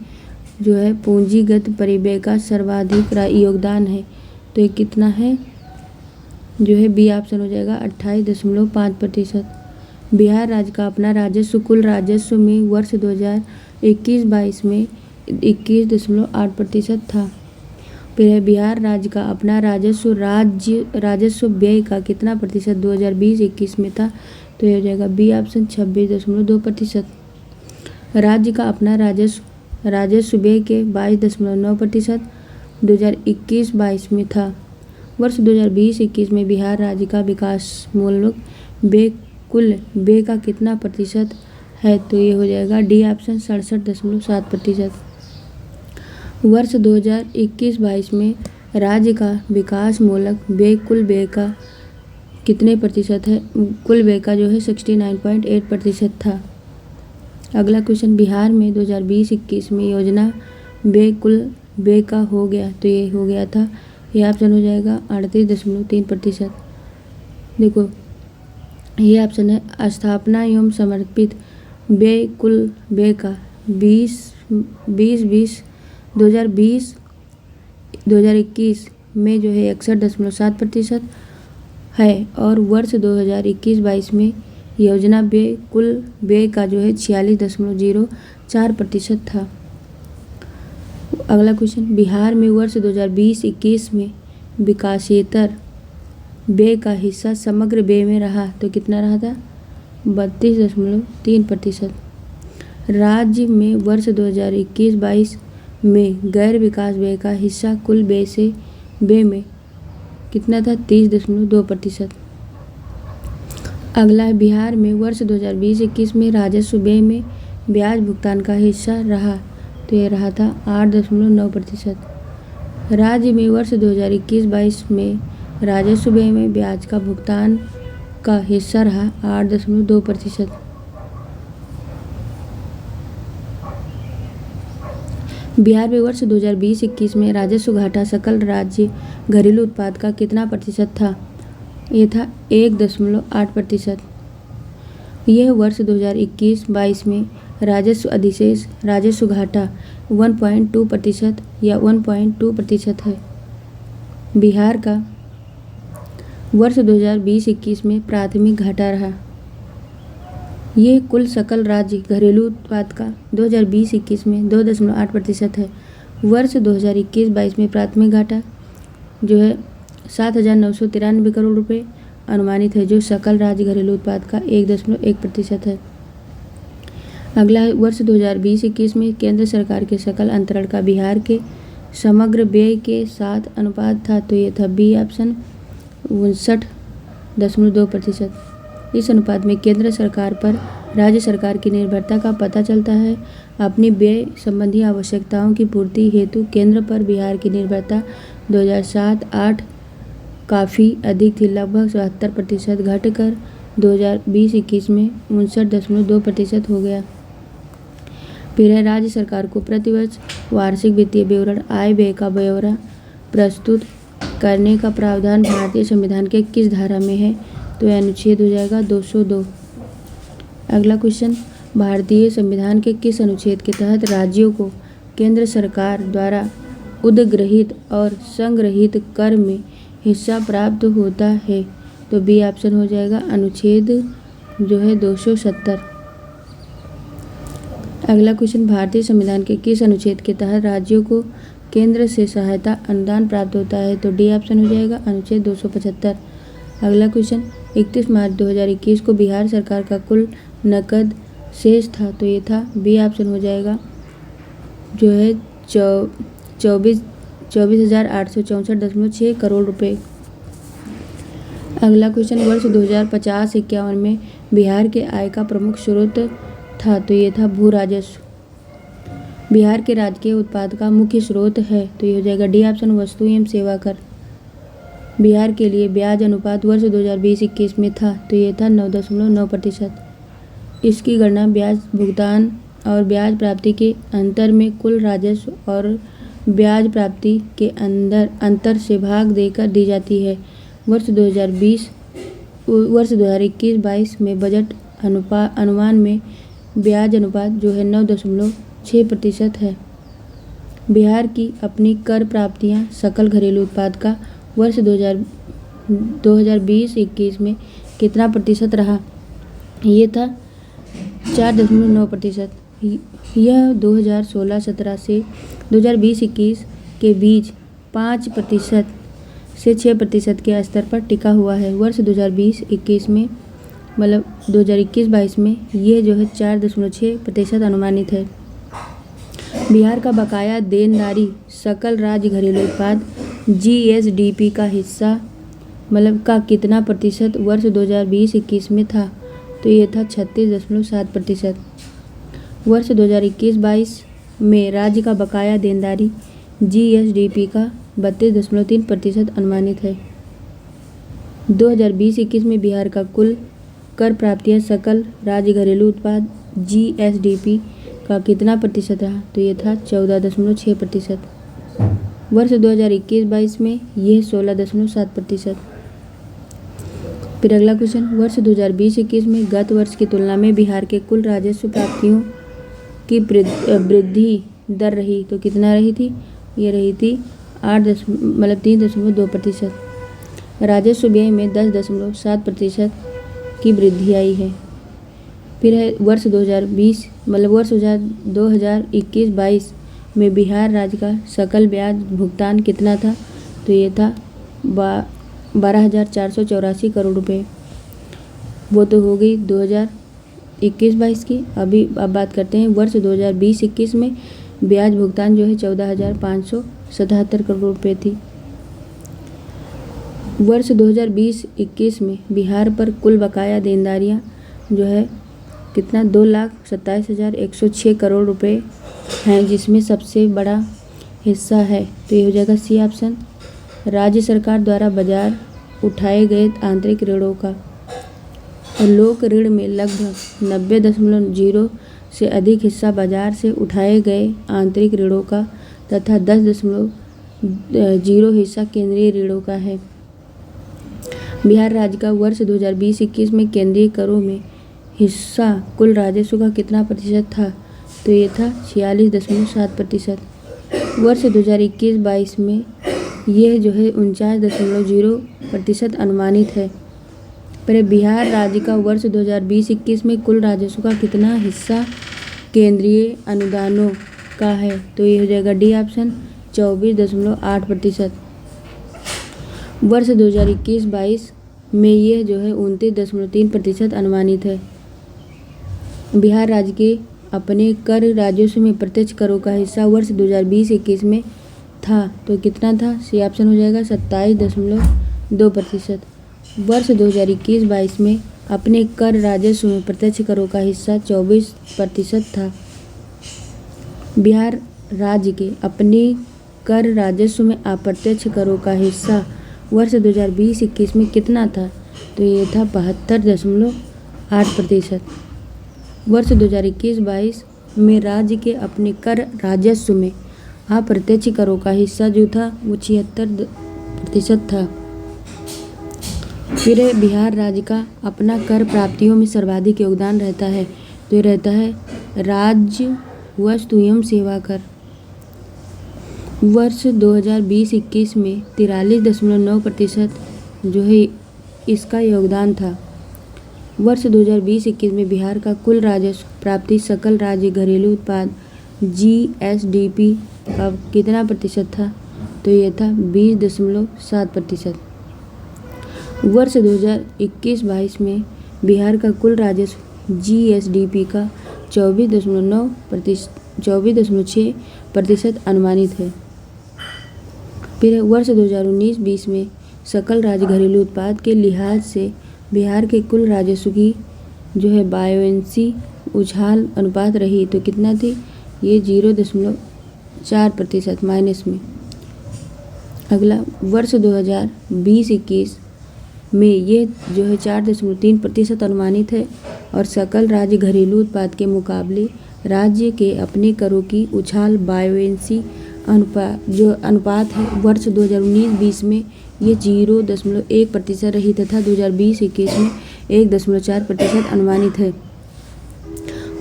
Speaker 1: जो है पूंजीगत परिव्यय का सर्वाधिक योगदान है, तो ये कितना है, जो है बी ऑप्शन हो जाएगा 28.5%। बिहार राज्य का अपना राजस्व कुल राजस्व में वर्ष 2021-22 में 21.8% था। फिर है बिहार राज्य का अपना राजस्व व्यय का कितना प्रतिशत 2020-21 में था, तो यह हो जाएगा बी ऑप्शन 26.2%। राज्य का अपना राजस्व व्यय के 22.9% 2021-22 में था। वर्ष 2020-21 में बिहार राज्य का विकासमूलक व्यय कुल व्यय का कितना प्रतिशत है, तो ये हो जाएगा डी ऑप्शन 67.7%। वर्ष 2021-22 में राज्य का विकासमूलक व्यय कुल व्यय का कितने प्रतिशत है, कुल व्यय का जो है 69.8% था। अगला क्वेश्चन बिहार में 2020-21 में योजना व्यय कुल व्यय का हो गया, तो ये हो गया था, ये ऑप्शन हो जाएगा 38.3%। देखो ये ऑप्शन है स्थापना एवं समर्पित व्यय कुल व्यय का 2020-2021 में जो है 61.7% है और वर्ष 2021-22 में योजना व्यय कुल व्यय का जो है 46.04% था। अगला क्वेश्चन बिहार में वर्ष 2020-21 में विकासेतर व्यय का हिस्सा समग्र व्यय में रहा, तो कितना रहा था, 32.3%। राज्य में वर्ष 2021-22 में गैर विकास व्यय का हिस्सा कुल व्यय में कितना था, 30.2%। अगला है बिहार में वर्ष 2020-21 में राजस्व व्यय में ब्याज भुगतान का हिस्सा रहा, तो ये रहा था 8.9%। राज्य में वर्ष 2021-22 में राजस्व व्यय में ब्याज का भुगतान का हिस्सा रहा 8.2%। बिहार में वर्ष 2020-21 में राजस्व घाटा सकल राज्य घरेलू उत्पाद का कितना प्रतिशत था, ये था 1.8%। यह वर्ष 2021-22 में राजस्व अधिशेष राजस्व घाटा 1.2% या 1.2% है। बिहार का वर्ष 2020-21 में प्राथमिक घाटा रहा। ये कुल सकल राज्य घरेलू उत्पाद का 2020-21 में 2.8% है। वर्ष 2021-22 में प्राथमिक घाटा जो है 7,993 करोड़ रुपए अनुमानित है, जो सकल राज्य घरेलू उत्पाद का 1.1% है। अगला है वर्ष 2020-21 में केंद्र सरकार के सकल अंतरण का बिहार के समग्र व्यय के साथ अनुपात था, तो ये था बी ऑप्शन 59.2%। इस अनुपात में केंद्र सरकार पर राज्य सरकार की निर्भरता का पता चलता है। अपनी व्यय संबंधी आवश्यकताओं की पूर्ति हेतु केंद्र पर बिहार की निर्भरता 2007-08 काफ़ी अधिक थी, लगभग 77% घटकर 2020-21 में 59.2% हो गया। फिर है राज्य सरकार को प्रतिवर्ष वार्षिक वित्तीय विवरण आय व्यय का ब्यौरा प्रस्तुत करने का प्रावधान भारतीय संविधान के किस धारा में है? तो यह अनुच्छेद हो जाएगा 202। अगला क्वेश्चन, भारतीय संविधान के किस अनुच्छेद के तहत राज्यों को केंद्र सरकार द्वारा उद्ग्रहित और संग्रहित कर में हिस्सा प्राप्त होता है? तो बी ऑप्शन हो जाएगा अनुच्छेद जो है 270। अगला क्वेश्चन, भारतीय संविधान के किस अनुच्छेद के तहत राज्यों को केंद्र से सहायता अनुदान प्राप्त होता है? तो डी ऑप्शन हो जाएगा अनुच्छेद 275। अगला क्वेश्चन, 31 मार्च 2021 को बिहार सरकार का कुल नकद शेष था? तो ये था बी ऑप्शन हो जाएगा जो है 24,864.6 करोड़ रुपए। अगला क्वेश्चन, वर्ष 2050-51 में बिहार के आय का प्रमुख स्रोत था? तो ये था भू राजस्व। बिहार के राजकीय उत्पाद का मुख्य स्रोत है? तो ये हो जाएगा डी ऑप्शन वस्तु एवं सेवा कर। बिहार के लिए ब्याज अनुपात वर्ष 2020-21 में था? तो ये था 9.9%। इसकी गणना ब्याज भुगतान और ब्याज प्राप्ति के अंतर में कुल राजस्व और ब्याज प्राप्ति के अंतर से भाग देकर दी जाती है। वर्ष 2021-22 में बजट अनुमान में ब्याज अनुपात जो है 9.6% है। बिहार की अपनी कर प्राप्तियां सकल घरेलू उत्पाद का वर्ष 2020-21 में कितना प्रतिशत रहा? ये था 4.9%। यह 2016-17 से 2020-21 के बीच 5% से 6% के स्तर पर टिका हुआ है। वर्ष 2020-21 में मतलब 2021-22 में यह जो है 4.6% अनुमानित है। बिहार का बकाया देनदारी सकल राज्य घरेलू उत्पाद जीएसडीपी का हिस्सा मतलब का कितना प्रतिशत वर्ष 2020-21 में था? तो ये था 36.7%। वर्ष 2021-22 में राज्य का बकाया देनदारी जीएसडीपी का 32.3% अनुमानित है। 2020-21 में बिहार का कुल कर प्राप्तियां सकल राज्य घरेलू उत्पाद जीएसडीपी का कितना प्रतिशत रहा? तो ये था 14.6%। वर्ष 2021-22 में यह 16.7%। फिर अगला क्वेश्चन, वर्ष 2020-21 में गत वर्ष की तुलना में बिहार के कुल राजस्व प्राप्तियों की वृद्धि दर रही? तो कितना रही थी? ये रही थी 3.2%। राजस्व व्यय में 10.7% की वृद्धि आई है। फिर है वर्ष 2021-22 में बिहार राज्य का सकल ब्याज भुगतान कितना था? तो ये था 12,484 करोड़ रुपए। वो तो हो गई 2021-22 की। अब बात करते हैं वर्ष 2020-21 में ब्याज भुगतान जो है 14,577 करोड़ रुपए थी। वर्ष 2020-21 में बिहार पर कुल बकाया देनदारियां जो है कितना 2,27,106 करोड़ रुपए हैं, जिसमें सबसे बड़ा हिस्सा है तो ये हो जाएगा सी ऑप्शन राज्य सरकार द्वारा बाजार उठाए गए आंतरिक ऋणों का। और लोक ऋण में लगभग 90.0 से अधिक हिस्सा बाजार से उठाए गए आंतरिक ऋणों का तथा 10.0 हिस्सा केंद्रीय ऋणों का है। बिहार राज्य का वर्ष 2020-21 में केंद्रीय करों में हिस्सा कुल राजस्व का कितना प्रतिशत था? तो ये था 46.7%। वर्ष 2021-22 में यह जो है 49.0% अनुमानित है। पर बिहार राज्य का वर्ष 2020-21 में कुल राजस्व का कितना हिस्सा केंद्रीय अनुदानों का है? तो ये हो जाएगा डी ऑप्शन 24.8%। वर्ष 2021-22 में यह जो है 29.3% अनुमानित है। बिहार राज्य के अपने कर राजस्व में प्रत्यक्ष करों का हिस्सा वर्ष 2020-21 में था तो कितना था? सी ऑप्शन हो जाएगा 27.2%। वर्ष 2021-22 में अपने कर राजस्व में प्रत्यक्ष करों का हिस्सा 24% था। बिहार राज्य के अपने कर राजस्व में अप्रत्यक्ष करों का हिस्सा वर्ष 2020-21 में कितना था? तो ये था 72.8%। वर्ष 2021-22 में राज्य के अपने कर राजस्व में अप्रत्यक्ष करों का हिस्सा जो था वो 76% था। फिर बिहार राज्य का अपना कर प्राप्तियों में सर्वाधिक योगदान रहता है, तो ये रहता है राज्य वस्तु एवं सेवा कर। वर्ष 2020-21 में 43.9% जो है इसका योगदान था। वर्ष 2020-21 में बिहार का कुल राजस्व प्राप्ति सकल राज्य घरेलू उत्पाद GSDP का कितना प्रतिशत था, तो यह था 20.7%। वर्ष 2021-22 में बिहार का कुल राजस्व GSDP का 24.6% अनुमानित है। फिर वर्ष 2019-20 में सकल राज्य घरेलू उत्पाद के लिहाज से बिहार के कुल राजस्व की जो है बायोएंसी उछाल अनुपात रही, तो कितना थी, ये 0.4% माइनस में। अगला वर्ष 2020-21 में ये जो है 4.3% अनुमानित है और सकल राज्य घरेलू उत्पाद के मुकाबले राज्य के अपने करों की उछाल बायोएंसी अनुपात है वर्ष 2019-20 में ये 0.1% रही तथा 2020-21 में 1.4% अनुमानित है।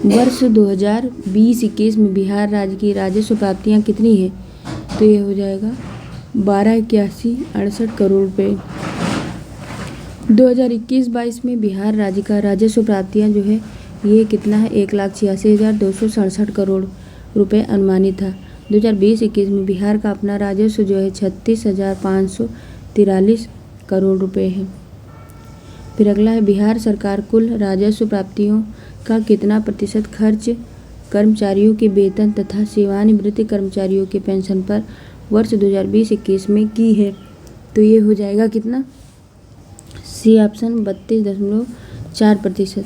Speaker 1: वर्ष 2020-21 में बिहार राज्य की राजस्व प्राप्तियाँ कितनी है, तो ये हो जाएगा 1281.68 करोड़ रुपये। 2021-22 में बिहार राज्य का राजस्व प्राप्तियाँ जो है ये कितना है, 1,86,267 करोड़ रुपये अनुमानित था। 2020-21 में बिहार का अपना राजस्व जो है 36,543 करोड़ रुपये है। फिर अगला है बिहार सरकार कुल राजस्व प्राप्तियों का कितना प्रतिशत खर्च कर्मचारियों के वेतन तथा सेवानिवृत्त कर्मचारियों के पेंशन पर वर्ष 2020-21 में की है, तो ये हो जाएगा कितना, सी ऑप्शन 32.4%।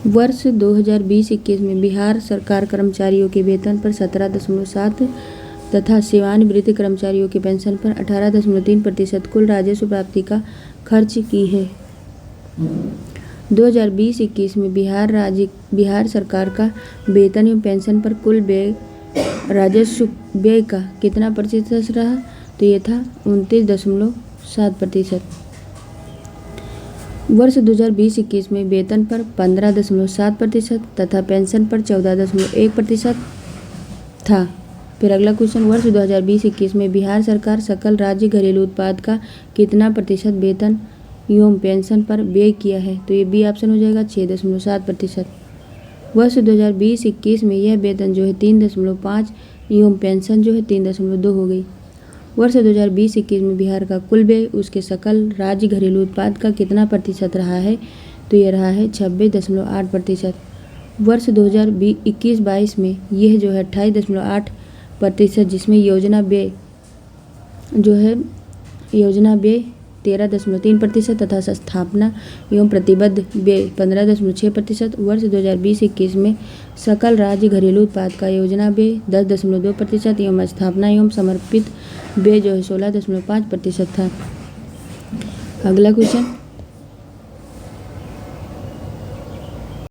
Speaker 1: वर्ष 2020-21 में बिहार सरकार कर्मचारियों के वेतन पर 17.7 तथा सेवानिवृत्त कर्मचारियों के पेंशन पर 18.3% कुल राजस्व प्राप्ति का खर्च की है। 2020-21 में बिहार सरकार का वेतन एवं पेंशन पर कुल व्यय राजस्व व्यय का कितना प्रतिशत रहा, तो ये था 29.7%। वर्ष 2020-21 में वेतन पर 15.7% तथा पेंशन पर 14.1% था। फिर अगला क्वेश्चन, वर्ष 2020-21 में बिहार सरकार सकल राज्य घरेलू उत्पाद का कितना प्रतिशत वेतन एवं पेंशन पर व्यय किया है, तो ये बी ऑप्शन हो जाएगा 6.7%। वर्ष 2020-21 में यह वेतन जो है 3.5 एवं पेंशन जो है 3.2 हो गई। वर्ष 2020-21 में बिहार का कुल व्यय उसके सकल राज्य घरेलू उत्पाद का कितना प्रतिशत रहा है, तो यह रहा है 26.8%। वर्ष 2021-22 में यह जो है 28.8%, जिसमें योजना व्यय 13.3% तथा स्थापना एवं प्रतिबद्ध व्यय 15.6%। वर्ष 2020-21 में सकल राज्य घरेलू उत्पाद का योजना व्यय 10.2% एवं स्थापना एवं समर्पित व्यय जो है 16.5% था। अगला क्वेश्चन,